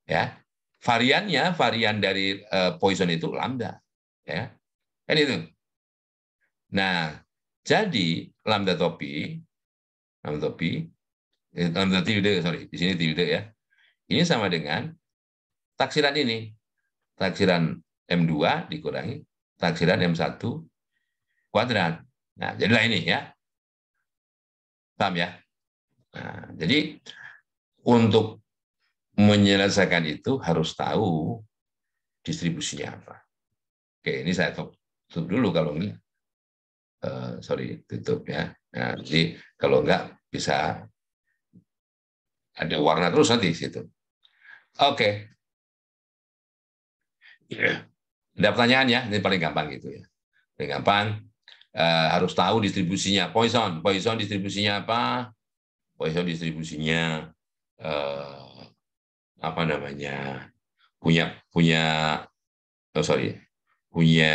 Ya. Varian dari Poisson itu lambda, ya. Kan itu. Nah, jadi lambda topi, lambda tilde, sorry, di sini tilde ya. Ini sama dengan taksiran ini. Taksiran M2 dikurangi taksiran M1 kuadrat. Nah, jadilah ini ya. Paham ya? Nah, jadi untuk menyelesaikan itu harus tahu distribusinya apa. Oke, ini saya tutup dulu kalau enggak. Sorry, tutup ya. Nah, jadi kalau enggak bisa ada warna terus nanti di situ. Oke. Ada pertanyaan ya? Ini paling gampang gitu ya. Paling gampang. Harus tahu distribusinya. Poisson distribusinya apa? Poisson distribusinya apa namanya? Punya punya oh sorry, punya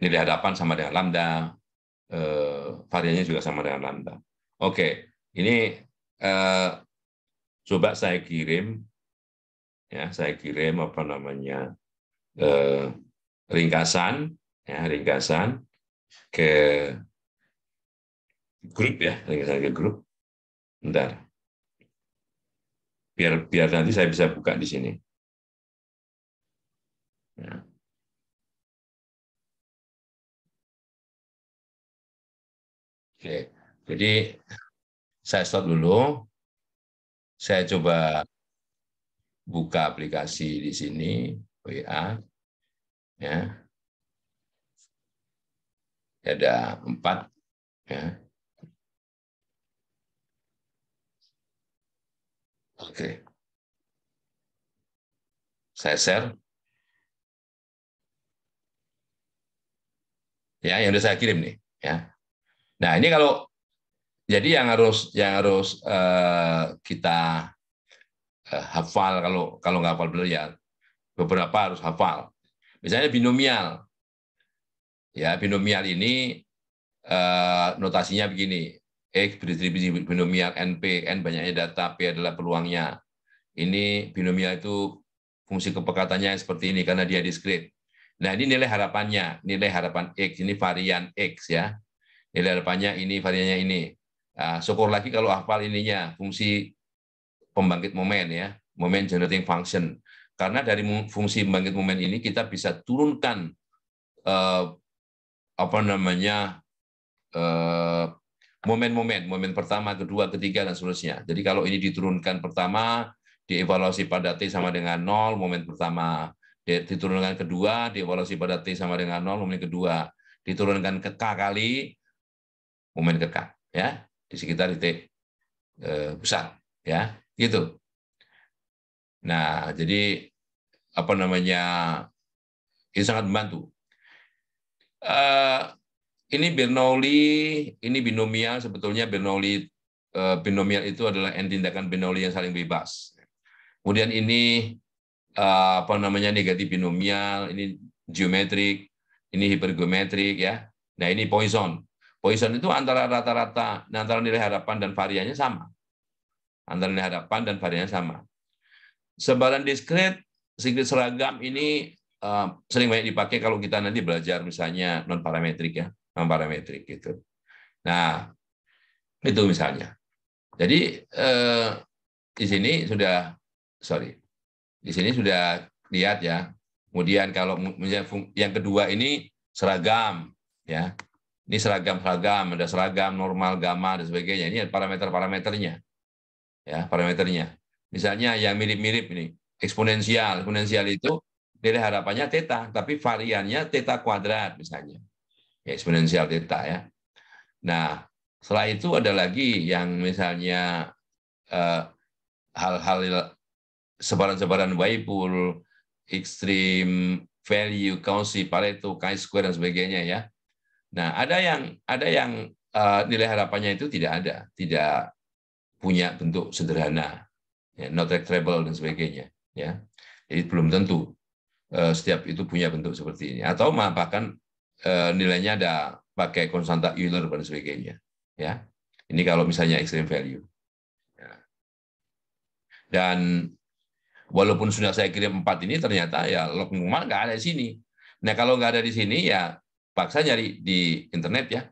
nilai hadapan sama dengan lambda, variannya juga sama dengan lambda. Oke, ini coba saya kirim ya, saya kirim apa namanya ringkasan ya, ringkasan ke grup ya, ringkasan ke grup. Bentar. Biar nanti saya bisa buka di sini. Ya. Oke, jadi saya stop dulu. Saya coba buka aplikasi di sini, WA, ya, ada 4, ya. Oke, saya share, ya, yang sudah saya kirim nih, ya. Nah, ini kalau jadi yang harus kita hafal kalau nggak hafal benar ya beberapa harus hafal. Misalnya binomial, ya binomial ini notasinya begini. X berdistribusi binomial NP, N banyaknya data, P adalah peluangnya. Ini binomial itu fungsi kepekatannya seperti ini karena dia diskrit. Nah, ini nilai harapannya, nilai harapan X, ini varian X ya. Nilai harapannya ini, variannya ini. Syukur lagi kalau hafal ininya, fungsi pembangkit momen ya, moment generating function. Karena dari fungsi pembangkit momen ini kita bisa turunkan apa namanya momen pertama, kedua, ketiga, dan seterusnya. Jadi kalau ini diturunkan pertama, dievaluasi pada T sama dengan 0, momen pertama. Diturunkan kedua, dievaluasi pada T sama dengan 0, momen kedua. Diturunkan ke K kali, momen ke K. Ya, di sekitar titik pusat. Ya, gitu. Nah, jadi apa namanya, ini sangat membantu. Ini Bernoulli, ini binomial, sebetulnya Bernoulli binomial itu adalah n tindakan Bernoulli yang saling bebas. Kemudian ini apa namanya negatif binomial, ini geometrik, ini hipergeometrik ya. Nah, ini Poisson. Poisson itu antara rata-rata, antara nilai harapan dan variannya sama. Antara nilai harapan dan variannya sama. Sebaran diskrit seragam ini sering banyak dipakai kalau kita nanti belajar misalnya non parametrik ya, non parametrik gitu. Nah, itu misalnya. Jadi di sini sudah lihat ya. Kemudian kalau misalnya yang kedua ini seragam ya. Ini seragam, ada seragam, normal, gamma dan sebagainya. Ini parameter-parameternya. Ya, parameternya. Misalnya yang mirip-mirip ini, eksponensial. Eksponensial itu nilai harapannya theta, tapi variannya theta kuadrat misalnya. Ya, eksponensial theta ya. Nah, setelah itu ada lagi yang misalnya hal-hal sebaran-sebaran Weibull, extreme value, Cauchy, Pareto, chi-square dan sebagainya ya. Nah, ada yang nilai harapannya itu tidak ada, tidak punya bentuk sederhana, ya, not retractable dan sebagainya ya. Jadi belum tentu setiap itu punya bentuk seperti ini, atau bahkan nilainya ada pakai konstanta Euler dan sebagainya ya. Ini kalau misalnya extreme value ya. Dan walaupun sudah saya kirim 4 ini ternyata ya log normal nggak ada di sini. Nah, kalau nggak ada di sini ya paksa nyari di internet ya,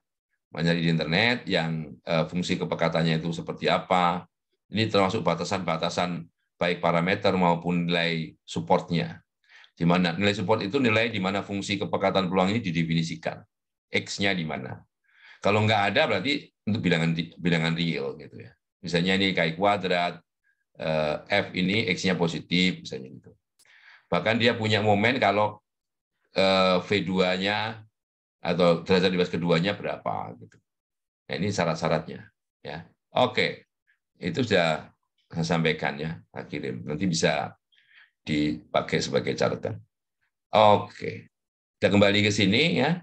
nyari di internet yang fungsi kepekatannya itu seperti apa. Ini termasuk batasan-batasan baik parameter maupun nilai supportnya. Di mana nilai support itu nilai di mana fungsi kepekatan peluang ini didefinisikan. X-nya di mana. Kalau nggak ada berarti untuk bilangan real gitu ya. Misalnya ini KI kuadrat, F ini X-nya positif, misalnya gitu. Bahkan dia punya momen kalau V2-nya atau derajat bebas keduanya berapa gitu. Nah, ini syarat-syaratnya ya. Oke. Itu sudah saya sampaikan ya, saya kirim. Nanti bisa dipakai sebagai catatan. Oke. Kita kembali ke sini ya.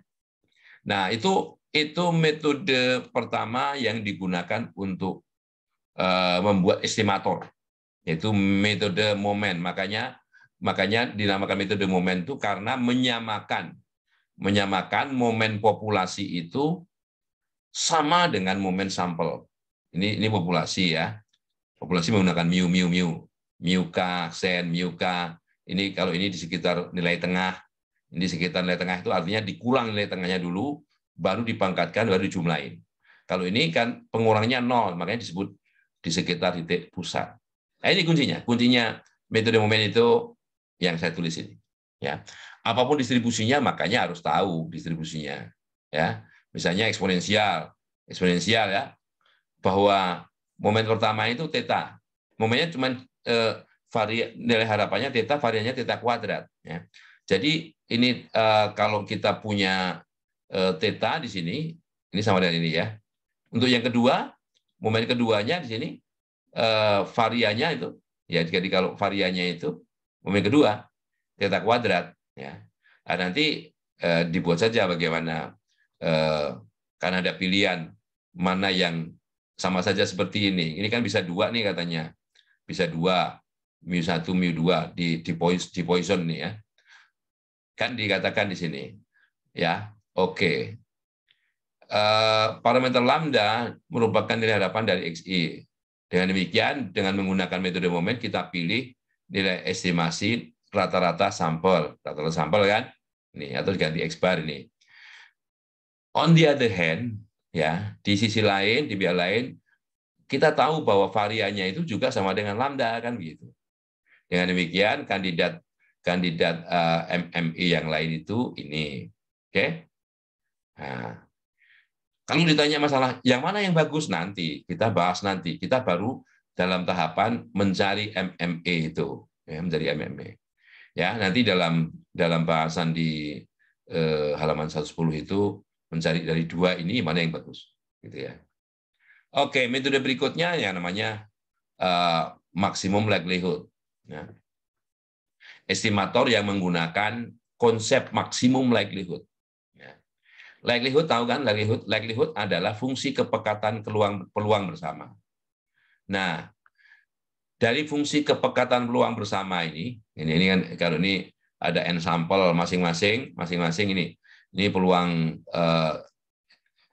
Nah, itu metode pertama yang digunakan untuk membuat estimator, yaitu metode momen. Makanya dinamakan metode momen itu karena menyamakan momen populasi itu sama dengan momen sampel. Ini populasi ya. Populasi menggunakan mu k, sen, mu k. Ini kalau ini di sekitar nilai tengah. Ini di sekitar nilai tengah itu artinya dikurang nilai tengahnya dulu, baru dipangkatkan, baru dijumlahin. Kalau ini kan pengurangnya 0, makanya disebut di sekitar titik pusat. Nah, ini kuncinya. Kuncinya metode momen itu yang saya tulis ini. Ya, apapun distribusinya, makanya harus tahu distribusinya. Ya, misalnya eksponensial ya, bahwa momen pertama itu theta. Momennya cuma nilai harapannya theta, variannya theta kuadrat. Ya. Jadi ini kalau kita punya theta di sini, ini sama dengan ini ya. Untuk yang kedua, momen keduanya di sini variannya itu, ya jadi kalau variannya itu momen kedua theta kuadrat. Ya. Nah, nanti dibuat saja bagaimana karena ada pilihan mana yang sama saja seperti ini. Ini kan bisa 2 nih katanya. Bisa 2, mu1, mu2 di Poisson nih ya. Kan dikatakan di sini. Ya, oke. Parameter lambda merupakan nilai harapan dari XI. Dengan demikian, dengan menggunakan metode momen, kita pilih nilai estimasi rata-rata sampel. Rata-rata sampel kan? Ini, atau ganti X bar ini. On the other hand, ya, di sisi lain, di pihak lain, kita tahu bahwa variannya itu juga sama dengan lambda kan begitu. Dengan demikian kandidat MMI yang lain itu ini. Oke. Nah, kalau ditanya masalah yang mana yang bagus nanti, kita bahas nanti. Kita baru dalam tahapan mencari MME itu, ya, mencari MME. Ya, nanti dalam bahasan di halaman 110 itu mencari dari 2 ini mana yang bagus, gitu ya. Oke, metode berikutnya yang namanya maksimum likelihood. Nah, estimator yang menggunakan konsep maksimum likelihood. Ya. Likelihood tahu kan? Likelihood adalah fungsi kepekatan peluang bersama. Nah, dari fungsi kepekatan peluang bersama ini kan kalau ini ada n sampel masing-masing ini peluang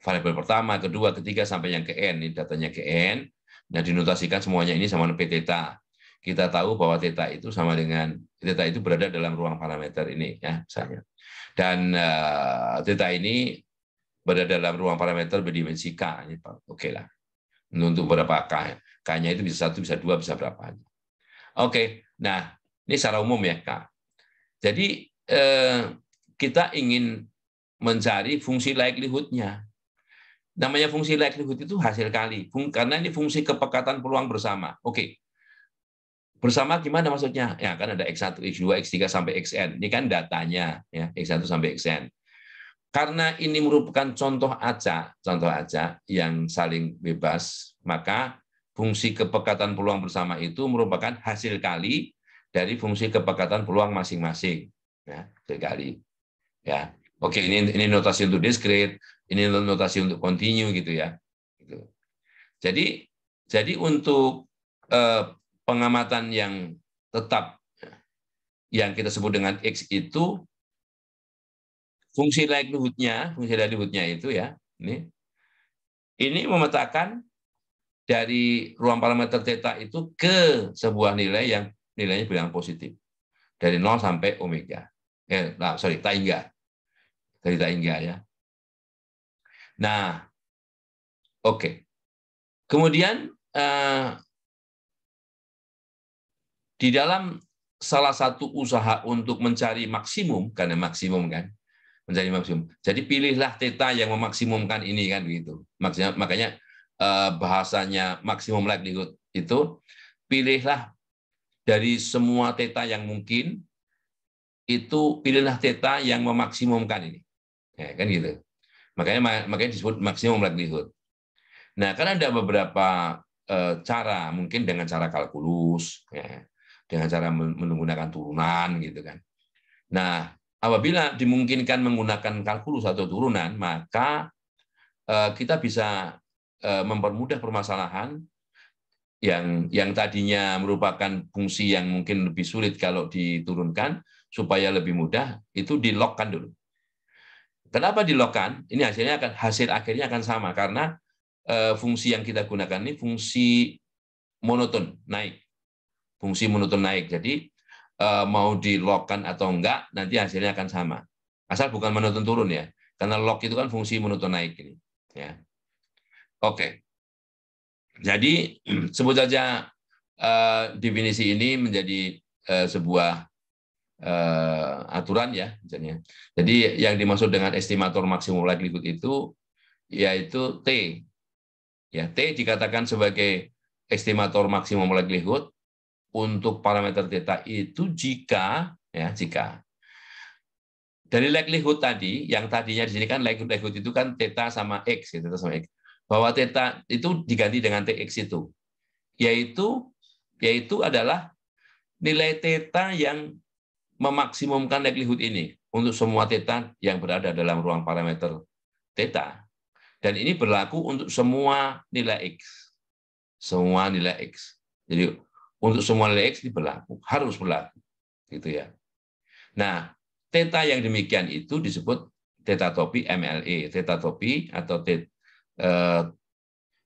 variabel pertama, kedua, ketiga sampai yang ke n, ini datanya ke n. Nah, dinotasikan semuanya ini sama P theta. Kita tahu bahwa theta itu sama dengan theta itu berada dalam ruang parameter ini ya, misalnya. Dan theta ini berada dalam ruang parameter berdimensi k. Oke lah. Untuk berapa k? K-nya itu bisa 1, bisa 2, bisa berapa. Oke. Nah, ini secara umum ya, K. Jadi kita ingin mencari fungsi likelihood-nya. Namanya fungsi likelihood itu hasil kali, karena ini fungsi kepekatan peluang bersama. Oke. Bersama gimana maksudnya? Ya kan ada X1, X2, X3 sampai Xn. Ini kan datanya ya, X1 sampai Xn. Karena ini merupakan contoh acak yang saling bebas, maka fungsi kepekatan peluang bersama itu merupakan hasil kali dari fungsi kepekatan peluang masing-masing. Ya, hasil kali. Ya. Oke, ini notasi untuk discrete, ini notasi untuk continue gitu ya. Jadi untuk pengamatan yang tetap yang kita sebut dengan X itu fungsi likelihood-nya itu ya, ini memetakan dari ruang parameter theta itu ke sebuah nilai yang nilainya bilang positif dari 0 sampai omega. Tangga. dari tak hingga ya. Nah, oke. Kemudian di dalam salah satu usaha untuk mencari maksimum, karena maksimum kan, mencari maksimum. Jadi pilihlah theta yang memaksimumkan ini kan begitu. Makanya bahasanya maksimum likelihood itu pilihlah dari semua theta yang mungkin, itu pilihlah theta yang memaksimumkan ini. Ya, kan gitu. Makanya disebut maksimum likelihood. Nah, karena ada beberapa cara, mungkin dengan cara kalkulus, ya, dengan cara menggunakan turunan, gitu kan. Nah, apabila dimungkinkan menggunakan kalkulus atau turunan, maka kita bisa mempermudah permasalahan yang tadinya merupakan fungsi yang mungkin lebih sulit kalau diturunkan, supaya lebih mudah, itu di-lock-kan dulu. Kenapa di-lock-kan? Ini hasil akhirnya akan sama, karena fungsi yang kita gunakan ini fungsi monoton naik, jadi mau di-lock-kan atau enggak nanti hasilnya akan sama, asal bukan monoton turun ya, karena lock itu kan fungsi monoton naik ini ya. Oke, jadi sebut saja definisi ini menjadi sebuah aturan ya misalnya. Jadi yang dimaksud dengan estimator maksimum likelihood itu yaitu T. Ya, T dikatakan sebagai estimator maksimum likelihood untuk parameter theta itu jika dari likelihood tadi, yang tadinya di sini kan likelihood itu kan theta sama x, ya, theta sama x, bahwa theta itu diganti dengan tx itu, yaitu adalah nilai theta yang memaksimumkan likelihood ini untuk semua theta yang berada dalam ruang parameter theta. Dan ini berlaku untuk semua nilai X. Semua nilai X. Jadi untuk semua nilai X ini berlaku, harus berlaku. Gitu ya. Nah, theta yang demikian itu disebut tetatopi MLE. Tetatopi atau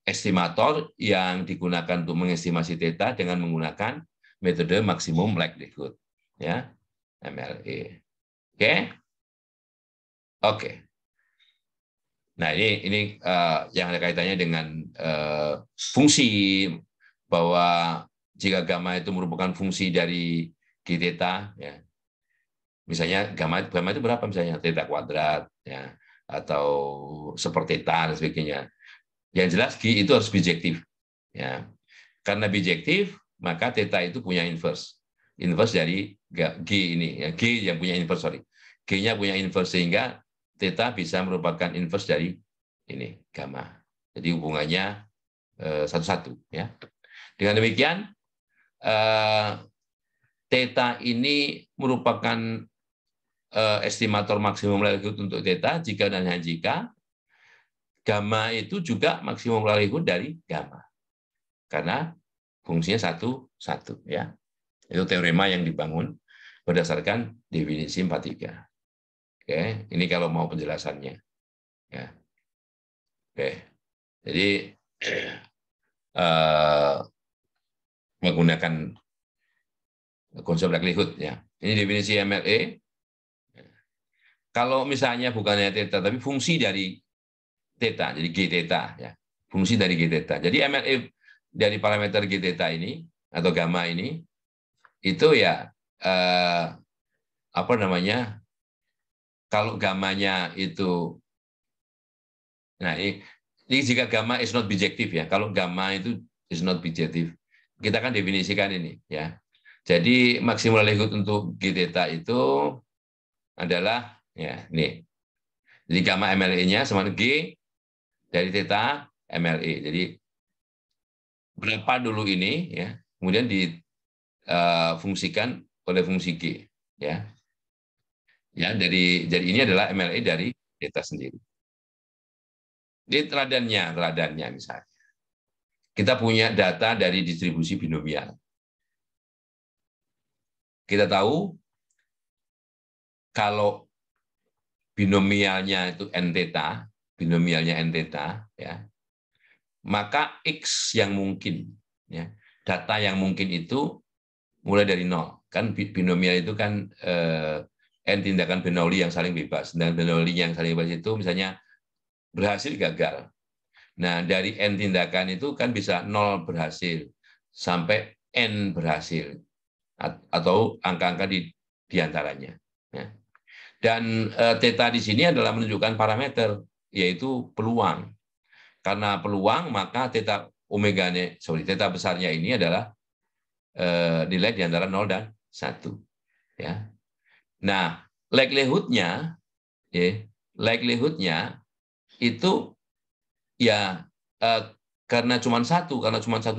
estimator yang digunakan untuk mengestimasi theta dengan menggunakan metode maksimum likelihood. Ya, MLE. Oke? Oke. Nah, ini yang ada kaitannya dengan fungsi, bahwa jika gamma itu merupakan fungsi dari G theta, ya. Misalnya gamma itu berapa misalnya, theta kuadrat, ya, atau seperti theta dan sebagainya. Yang jelas G itu harus bijektif, ya. Karena bijektif, maka theta itu punya inverse. Inverse dari G ini, ya. G yang punya inverse, G-nya punya inverse, sehingga theta bisa merupakan inverse dari ini gamma. Jadi hubungannya satu-satu ya. Dengan demikian theta ini merupakan estimator maksimum likelihood untuk theta jika dan hanya jika gamma itu juga maksimum likelihood dari gamma. Karena fungsinya satu-satu ya. Itu teorema yang dibangun berdasarkan definisi 43. Oke, ini kalau mau penjelasannya. Ya. Oke, jadi menggunakan konsep likelihood ya. Ini definisi MLE. Kalau misalnya bukannya theta, tapi fungsi dari theta, jadi G theta ya. Fungsi dari G theta. Jadi MLE dari parameter G theta ini atau gamma ini itu ya apa namanya? Kalau gammanya itu, nah ini jika gamma is not bijektif ya. Kalau gamma itu is not bijektif, kita kan definisikan ini ya. Jadi maksimal likelihood untuk G theta itu adalah ya ini. Jadi gamma MLE-nya sama G dari theta MLE. Jadi berapa dulu ini ya, kemudian difungsikan oleh fungsi G ya. Ya, jadi ini adalah MLE dari theta sendiri. Ini teladannya misalnya. Kita punya data dari distribusi binomial. Kita tahu kalau binomialnya itu n theta, ya, maka x yang mungkin, ya, data yang mungkin itu mulai dari 0. Kan binomial itu kan N tindakan Bernoulli yang saling bebas. Dan Bernoulli yang saling bebas itu misalnya berhasil gagal. Nah, dari N tindakan itu kan bisa 0 berhasil sampai N berhasil atau angka-angka di antaranya. Ya. Dan theta di sini adalah menunjukkan parameter, yaitu peluang. Karena peluang, maka theta theta besarnya ini adalah nilai di antara 0 dan 1. Ya. Nah, likelihood-nya itu ya karena cuma satu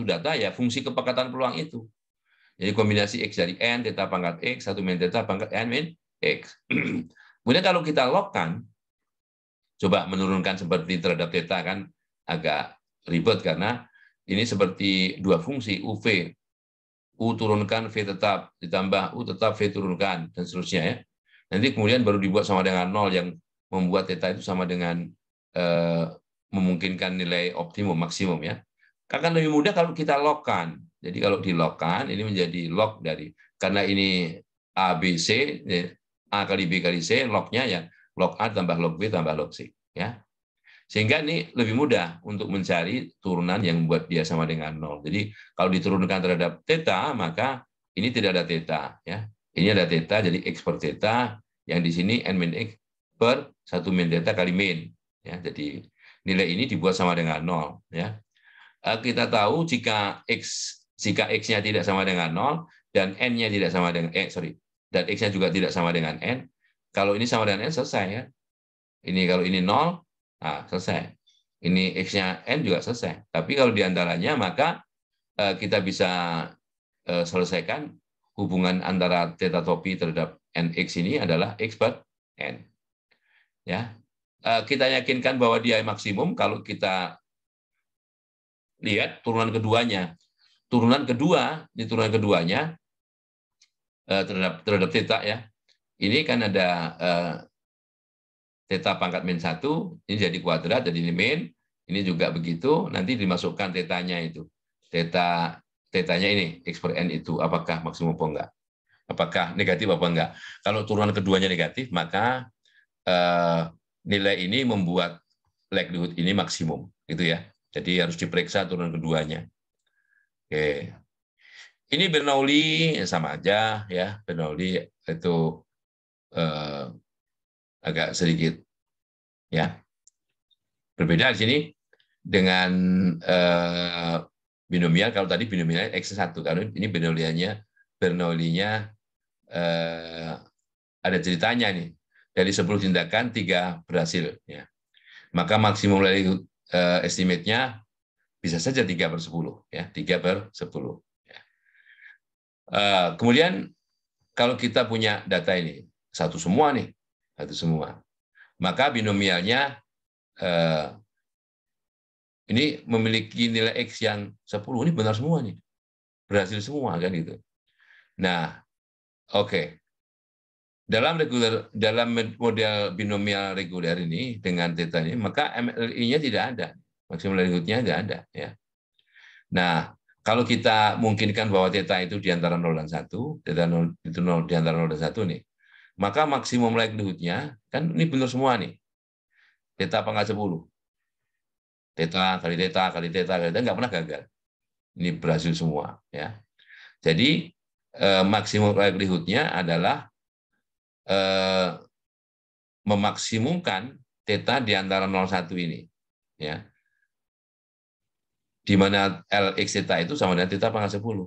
data, ya fungsi kepekatan peluang itu. Jadi kombinasi X dari N, theta pangkat X, 1 min theta pangkat N min X. Kemudian kalau kita logkan, coba menurunkan seperti terhadap theta kan agak ribet karena ini seperti dua fungsi UV. U turunkan, V tetap, ditambah U tetap, V turunkan, dan seterusnya ya. Nanti kemudian baru dibuat sama dengan 0 yang membuat theta itu sama dengan memungkinkan nilai optimum, maksimum ya. Akan lebih mudah kalau kita logkan. Jadi kalau di logkan, ini menjadi log dari, karena ini A, B, C, A kali B kali C, lognya ya, log A tambah log B tambah log C. Ya. Sehingga ini lebih mudah untuk mencari turunan yang membuat dia sama dengan 0. Jadi kalau diturunkan terhadap theta, maka ini tidak ada theta. Ya. Ini ada theta, jadi X per theta, yang di sini N min X per 1 min theta kali min. Ya, jadi nilai ini dibuat sama dengan 0. Ya. Kita tahu jika X-nya tidak sama dengan 0, dan N-nya tidak sama dengan, dan X-nya juga tidak sama dengan N, kalau ini sama dengan N, selesai. Ya. Ini kalau ini 0, nah, selesai. Ini X-nya N juga selesai. Tapi kalau diantaranya, maka kita bisa selesaikan hubungan antara theta topi terhadap NX ini adalah X per N. Ya. Kita yakinkan bahwa dia maksimum kalau kita lihat turunan keduanya. Turunan keduanya terhadap theta ya. Ini kan ada theta pangkat min 1, ini jadi kuadrat, jadi ini min, ini juga begitu, nanti dimasukkan tetanya itu. Tetanya ini, X per N itu, apakah maksimum apa enggak? Apakah negatif apa enggak? Kalau turunan keduanya negatif, maka nilai ini membuat likelihood ini maksimum. Gitu ya. Jadi harus diperiksa turunan keduanya. Oke. Ini Bernoulli, sama aja ya. Bernoulli itu agak sedikit ya berbeda di sini dengan binomial. Kalau tadi binomialnya X1, karena ini Bernoullinya ada ceritanya nih, dari 10 tindakan 3 berhasil ya, maka maksimum likelihood estimate-nya bisa saja 3/10 ya, 3/10 ya. Kemudian kalau kita punya data ini satu semua, maka binomialnya ini memiliki nilai X yang 10, ini benar semua nih, berhasil semua kan gitu. Nah, oke. Dalam model binomial reguler ini dengan theta ini, maka MLI-nya tidak ada, maksimum likelihood-nya tidak ada ya. Nah, kalau kita mungkinkan bahwa theta itu di antara 0 dan 1, theta 0 itu 0 di antara 0 dan 1 nih, maka maksimum likelihood-nya kan ini benar semua nih. Theta pangkat 10. Theta kali theta kali theta kali theta nggak pernah gagal. Ini berhasil semua ya. Jadi maksimum likelihood-nya adalah memaksimumkan theta di antara 0,1 ini ya. Di mana Lx theta itu sama dengan theta pangkat 10.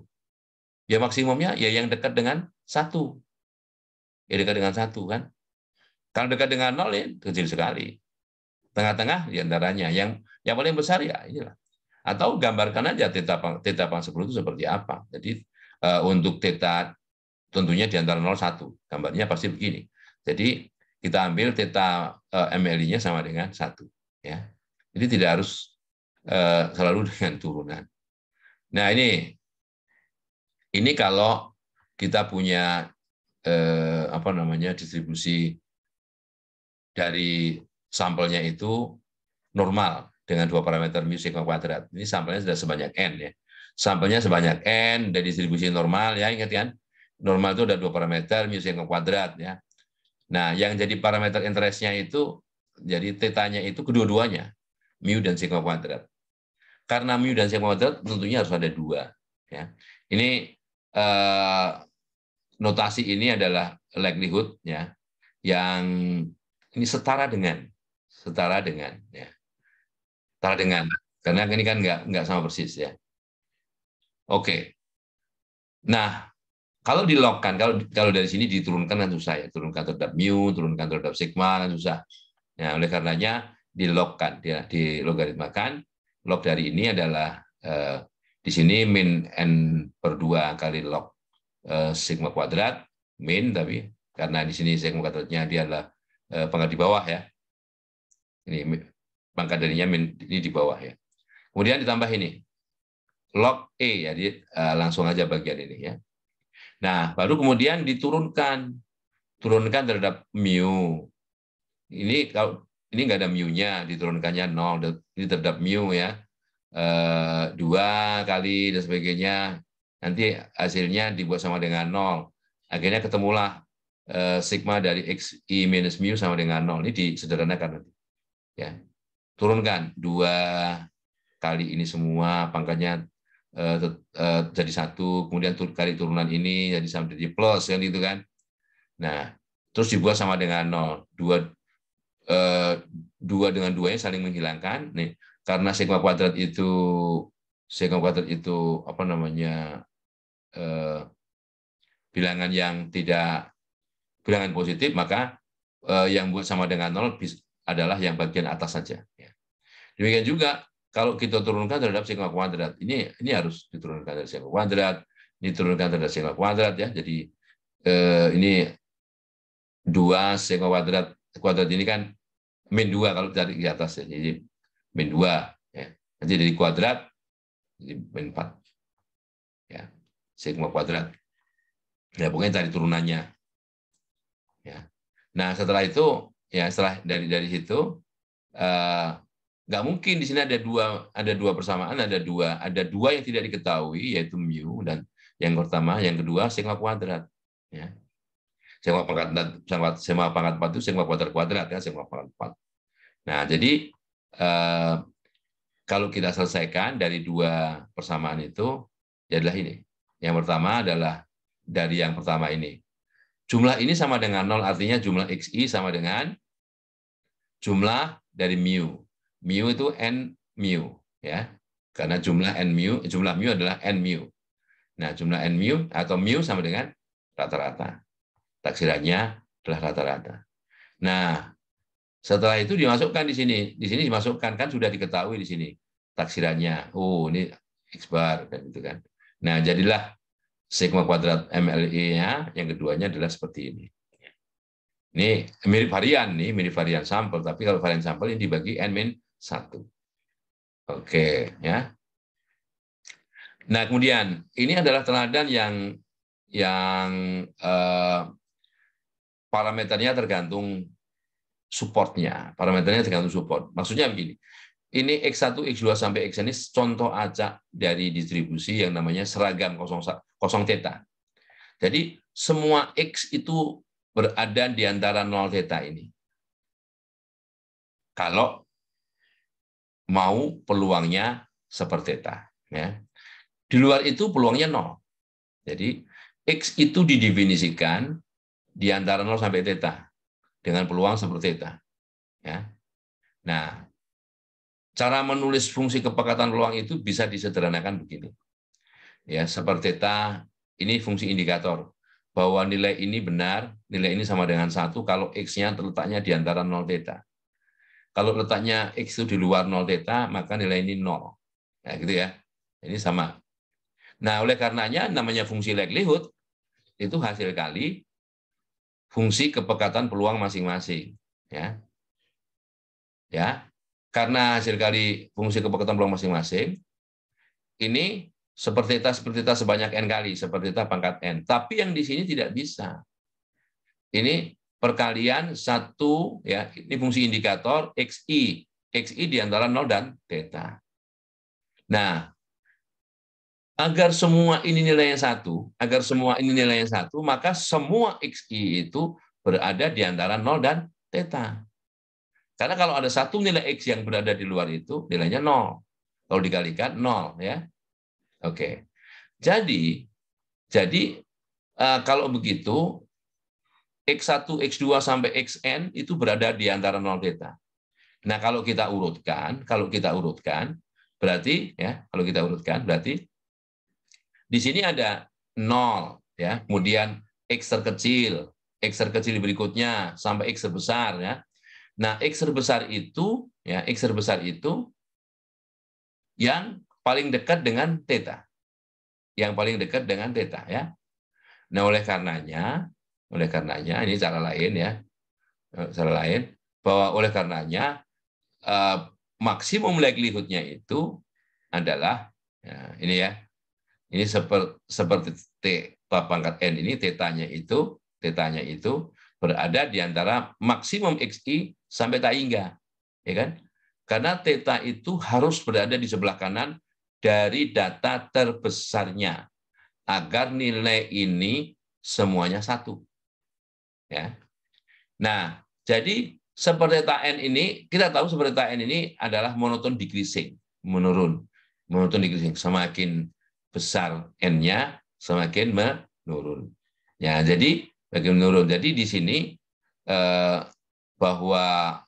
Ya maksimumnya ya yang dekat dengan 1. Ya dekat dengan 1 kan. Kalau dekat dengan 0 ya kecil sekali. Tengah-tengah di antaranya yang paling besar ya inilah. Atau gambarkan aja theta pangkat 10 itu seperti apa. Jadi untuk theta tentunya di antara 0,1. Gambarnya pasti begini. Jadi kita ambil theta MLI-nya sama dengan 1 ya. Jadi tidak harus selalu dengan turunan. Nah, ini kalau kita punya distribusi dari sampelnya itu normal dengan 2 parameter mu sigma kuadrat. Ini sampelnya sudah sebanyak N ya. Sampelnya sebanyak N dari distribusi normal ya, ingat kan? Normal itu ada 2 parameter mu sigma kuadrat ya. Nah, yang jadi parameter interestnya itu, jadi tetanya itu kedua-duanya, mu dan sigma kuadrat. Karena mu dan sigma kuadrat tentunya harus ada dua. Ya. Ini notasi ini adalah likelihood, ya, yang ini setara dengan ya, setara dengan, karena ini kan nggak sama persis ya. Oke. Nah, kalau di-log-kan, kalau dari sini diturunkan kan susah ya, turunkan terhadap mu, turunkan terhadap sigma kan susah. Nah, oleh karenanya di-log-kan, di logaritmakan. Log dari ini adalah di sini min n per 2 kali log sigma kuadrat, min, tapi karena di sini sigma kuadratnya dia adalah pangkat di bawah ya. Ini pangkat darinya min, ini di bawah ya. Kemudian ditambah ini log E, jadi langsung aja bagian ini ya. Nah, baru kemudian turunkan terhadap mu. Ini kalau ini nggak ada mu-nya, diturunkannya 0. Ini terhadap mu ya, 2 kali dan sebagainya. Nanti hasilnya dibuat sama dengan 0. Akhirnya ketemulah sigma dari xi minus mu sama dengan 0. Ini disederhanakan nanti. Ya. Turunkan 2 kali ini semua, pangkatnya jadi 1, kemudian kali turunan ini jadi sama jadi plus kan gitu kan. Nah, terus dibuat sama dengan 0. 2 dengan 2-nya saling menghilangkan. Nih, karena sigma kuadrat itu apa namanya, bilangan yang tidak bilangan positif, maka yang buat sama dengan 0 adalah yang bagian atas saja. Demikian juga kalau kita turunkan terhadap sigma kuadrat, ini harus diturunkan dari sigma kuadrat, diturunkan terhadap sigma kuadrat ya. Jadi ini 2 sigma kuadrat ini kan min 2 kalau dari di atas ya. Jadi min 2 ya. Nanti dari kuadrat jadi min 4. Ya. Sigma kuadrat. Ya, pokoknya cari turunannya. Ya. Nah, setelah itu ya, setelah dari situ nggak mungkin di sini ada dua persamaan, ada dua yang tidak diketahui, yaitu mu, dan yang pertama, yang kedua sigma kuadrat. Ya. Sigma pangkat 4 itu sigma kuadrat ya, sigma pangkat 4. Nah, jadi kalau kita selesaikan dari dua persamaan itu, adalah ini. Yang pertama adalah dari yang pertama ini. Jumlah ini sama dengan 0, artinya jumlah xi sama dengan jumlah dari mu. Mu itu n mu, ya. Karena jumlah mu adalah n mu. Nah, jumlah n mu atau mu sama dengan rata-rata. Taksirannya adalah rata-rata. Nah, setelah itu dimasukkan di sini. Di sini dimasukkan, kan sudah diketahui di sini taksirannya. Oh, ini X bar kan gitu kan. Nah, jadilah sigma kuadrat MLE-nya yang keduanya adalah seperti ini. Ini mirip varian sampel, tapi kalau varian sampel ini dibagi N-1. Oke, ya. Nah, kemudian ini adalah teladan yang parameternya tergantung supportnya. Parameternya tergantung support. Maksudnya begini, ini X1, X2 sampai X ini contoh acak dari distribusi yang namanya seragam kosong theta. Jadi semua X itu berada di antara 0 theta ini. Kalau mau peluangnya seperti theta. Ya. Di luar itu peluangnya 0. Jadi X itu didefinisikan di antara 0 sampai theta dengan peluang seperti theta. Ya. Nah, cara menulis fungsi kepekatan peluang itu bisa disederhanakan begini. Ya, seperti theta ini fungsi indikator bahwa nilai ini benar, nilai ini sama dengan 1 kalau X-nya terletaknya di antara 0 theta. Kalau letaknya X itu di luar 0 theta, maka nilai ini 0. Nah, gitu ya. Ini sama. Nah, oleh karenanya namanya fungsi likelihood itu hasil kali fungsi kepekatan peluang masing-masing. Ya. Ya. Karena hasil kali fungsi kepekatan peluang masing-masing, ini seperti theta sebanyak n kali, seperti theta pangkat n. Tapi yang di sini tidak bisa. Ini perkalian 1, ya, ini fungsi indikator xi. Xi di antara 0 dan theta. Nah, agar semua ini nilai yang 1, maka semua xi itu berada di antara 0 dan theta. Karena kalau ada satu nilai X yang berada di luar itu, nilainya 0. Kalau dikalikan 0. Ya. Oke. Jadi kalau begitu, X1, X2, sampai Xn itu berada di antara 0 theta. Nah, kalau kita urutkan, berarti di sini ada 0, ya. Kemudian X terkecil berikutnya sampai X terbesar, ya. Nah, X terbesar itu yang paling dekat dengan theta. Yang paling dekat dengan theta, ya. Nah, oleh karenanya ini cara lain, ya. Cara lain bahwa oleh karenanya maksimum likelihood-nya itu adalah ini, ya. Ini seperti T pangkat N ini tetanya itu berada di antara maksimum XI sampai tak hingga, ya kan? Karena theta itu harus berada di sebelah kanan dari data terbesarnya agar nilai ini semuanya satu. Ya. Nah, jadi seperti theta N ini, kita tahu seperti theta N ini adalah monoton decreasing, menurun. Monoton decreasing, semakin besar N-nya, semakin menurun. Ya, jadi semakin menurun. Jadi di sini bahwa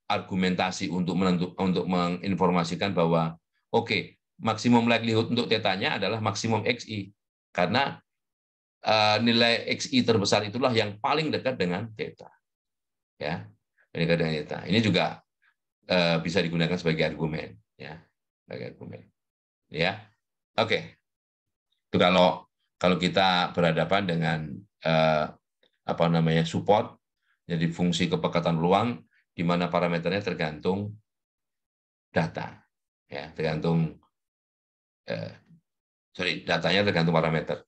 argumentasi untuk menginformasikan bahwa maksimum likelihood untuk tetanya adalah maksimum XI, karena nilai XI terbesar itulah yang paling dekat dengan theta. Ya, dekat dengan theta. Ini juga bisa digunakan sebagai argumen, ya, sebagai argumen. Ya, oke. Itu kalau kita berhadapan dengan support, jadi fungsi kepekatan ruang di mana parameternya tergantung data, ya, datanya tergantung parameter,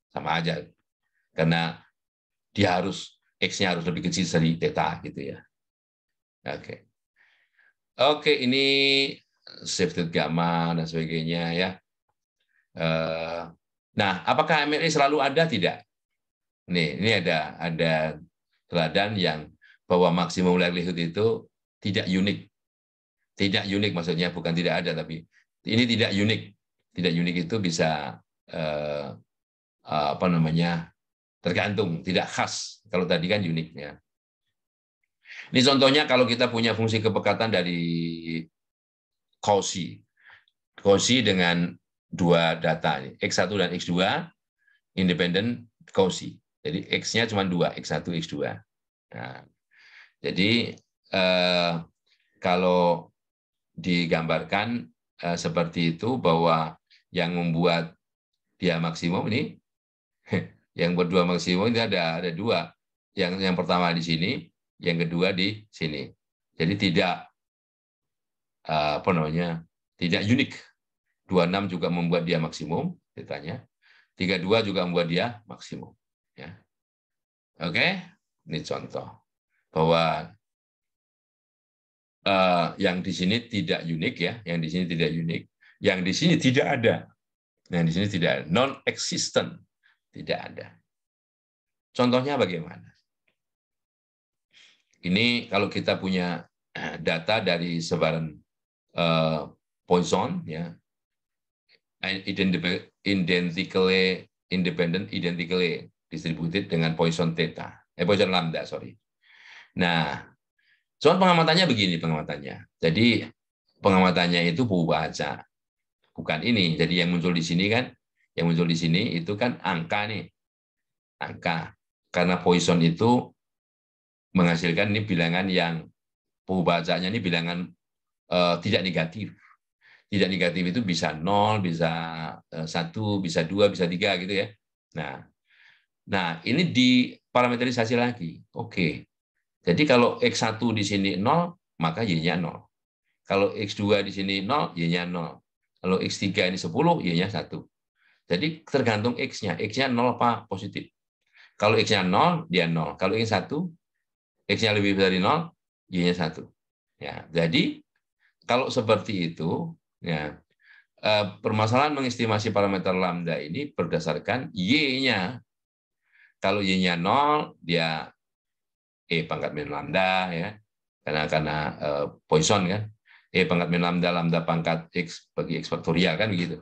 sama aja, karena dia X-nya harus lebih kecil dari theta, gitu, ya. Oke, ini shifted gamma dan sebagainya, ya. Nah, apakah MLE selalu ada? Tidak. Ini ada teladan yang bahwa maksimum likelihood itu tidak unik. Tidak unik maksudnya bukan tidak ada, tapi ini tidak unik. Tidak unik itu bisa tergantung, tidak khas. Kalau tadi kan uniknya. Ini contohnya kalau kita punya fungsi kepekatan dari Cauchy. Cauchy dengan dua data, X1 dan X2, independen Cauchy. Jadi X-nya cuma 2, X1, X2. Nah, jadi kalau digambarkan seperti itu, bahwa yang membuat dia maksimum ini, yang berdua maksimum ini ada dua. Yang pertama di sini, yang kedua di sini. Jadi tidak tidak unik. 26 juga membuat dia maksimum, ditanya. 32 juga membuat dia maksimum. Ya. Oke, ini contoh bahwa yang di sini tidak unik, ya, yang di sini tidak unik, yang di sini tidak ada, yang di sini tidak ada, non-existent, tidak ada. Contohnya bagaimana? Ini kalau kita punya data dari sebaran Poisson, ya, identically independent, identically distributed dengan Poisson theta, Poisson lambda, sorry. Nah, soal pengamatannya begini pengamatannya. Jadi pengamatannya itu baca, bukan ini. Jadi yang muncul di sini kan, itu kan angka nih, angka. Karena Poisson itu menghasilkan ini bilangan yang bacanya ini bilangan tidak negatif. Tidak negatif itu bisa 0, bisa 1, bisa 2, bisa 3 gitu, ya. Nah, ini diparameterisasi lagi. Oke. Jadi kalau X1 di sini 0, maka Y-nya 0. Kalau X2 di sini 0, Y-nya 0. Kalau X3 ini 10, Y-nya 1. Jadi tergantung X-nya. X-nya 0 apa positif. Kalau X-nya 0, dia 0. Kalau X1, X-nya lebih dari 0, Y-nya 1. Ya, jadi kalau seperti itu, ya, permasalahan mengestimasi parameter lambda ini berdasarkan Y-nya. Kalau Y-nya 0, dia E pangkat min lambda, ya, karena Poisson kan, E pangkat min lambda, lambda pangkat X bagi X faktorial kan begitu.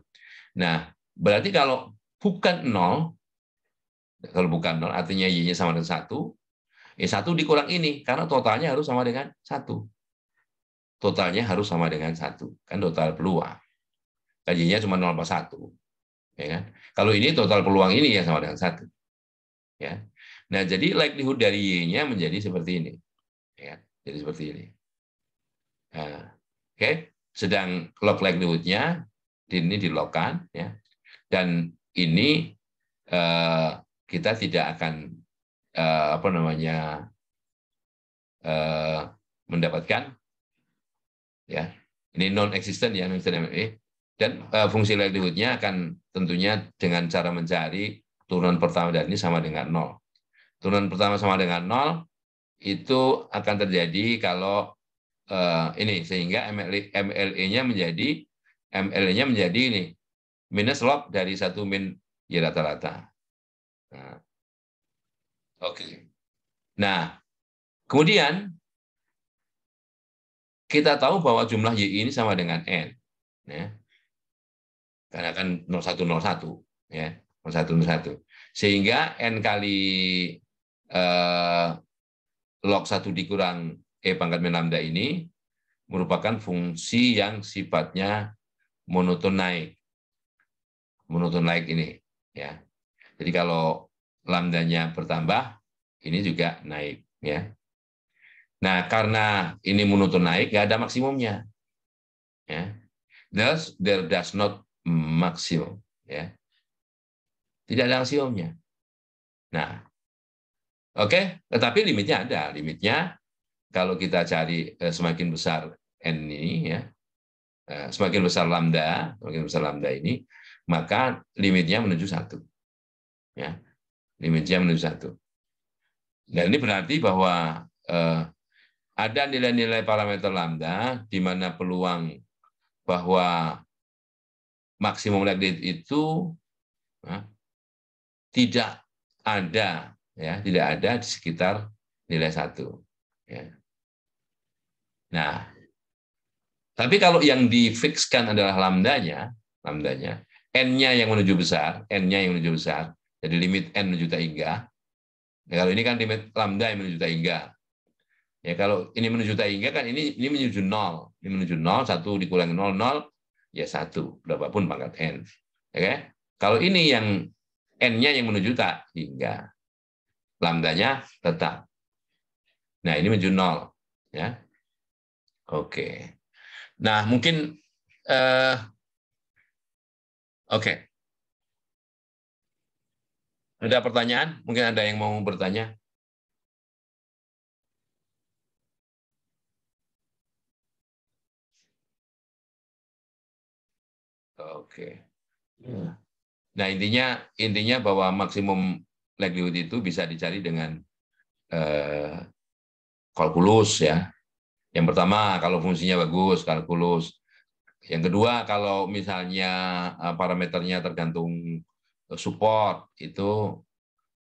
Nah, berarti kalau bukan 0, artinya Y-nya sama dengan 1, Y1 dikurang ini, karena totalnya harus sama dengan 1. Totalnya harus sama dengan 1, kan total peluang. Y-nya cuma 0,1. Ya kan? Kalau ini total peluang ini ya sama dengan 1. Ya. Nah, jadi likelihood dari Y-nya menjadi seperti ini. Ya, jadi seperti ini. Nah, oke, sedang log likelihood-nya ini dilogkan, ya. Dan ini kita tidak akan mendapatkan, ya, ini non existent ya, dan fungsi likelihood-nya akan tentunya dengan cara mencari turunan pertama dari ini sama dengan 0. Turunan pertama sama dengan 0 itu akan terjadi kalau ini, sehingga MLE-nya menjadi ini minus log dari 1 min Y rata-rata. Nah, oke. Nah, kemudian kita tahu bahwa jumlah Y ini sama dengan N. Ya. Karena kan 0101. Ya. 0101. Sehingga N kali log 1 dikurang E pangkat min lambda ini merupakan fungsi yang sifatnya monoton naik. Monoton naik ini. Ya. Jadi kalau lambdanya bertambah, ini juga naik. Ya. Nah, karena ini monoton naik, nggak ada maksimumnya. Ya. Thus, there does not maximum. Ya. Tidak ada maksimumnya. Nah, oke, tetapi limitnya ada. Limitnya kalau kita cari semakin besar N ini, ya, semakin besar lambda ini, maka limitnya menuju 1. Ya. Limitnya menuju 1. Dan ini berarti bahwa ada nilai-nilai parameter lambda di mana peluang bahwa maksimum likelihood itu tidak ada, ya, tidak ada di sekitar nilai 1. Ya. Nah, tapi kalau yang difikskan adalah lambdanya, n-nya yang menuju besar, jadi limit n menuju tak hingga. Ya, kalau ini kan limit lambda yang menuju tak hingga. Ya, kalau ini menuju tak hingga kan ini menuju 0. Ini menuju 0, 1 dikurangi 0, 0, ya 1, berapapun pangkat n. Oke? Kalau ini yang n-nya yang menuju tak hingga, lambdanya tetap. Nah, ini menuju 0. Ya. Oke. Nah, mungkin oke. Ada pertanyaan? Mungkin ada yang mau bertanya? Oke. Nah, intinya bahwa maksimum likelihood itu bisa dicari dengan kalkulus, ya. Yang pertama, kalau fungsinya bagus, kalkulus. Yang kedua, kalau misalnya parameternya tergantung support, itu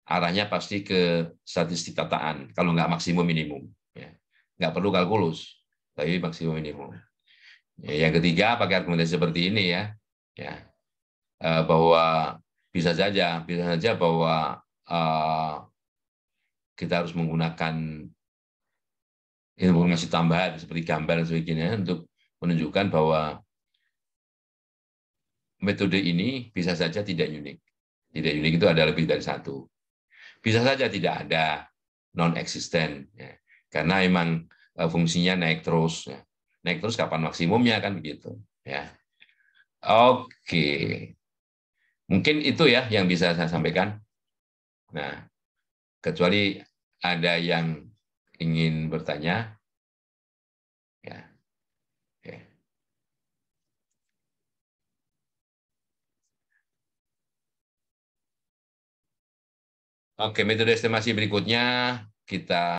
arahnya pasti ke statistik tataan. Kalau nggak maksimum minimum, ya. Nggak perlu kalkulus, tapi maksimum minimum. Ya, yang ketiga, pakai argumentasi seperti ini, ya, bahwa bisa saja bahwa kita harus menggunakan informasi tambahan seperti gambar dan sebagainya untuk menunjukkan bahwa metode ini bisa saja tidak unik. Tidak unik itu ada lebih dari 1. Bisa saja tidak ada, non-existent, ya. Karena memang fungsinya naik terus. Ya. Naik terus kapan maksimumnya, kan begitu. Ya. Oke. Mungkin itu ya yang bisa saya sampaikan. Nah, kecuali ada yang ingin bertanya. Ya. Oke. Oke, metode estimasi berikutnya kita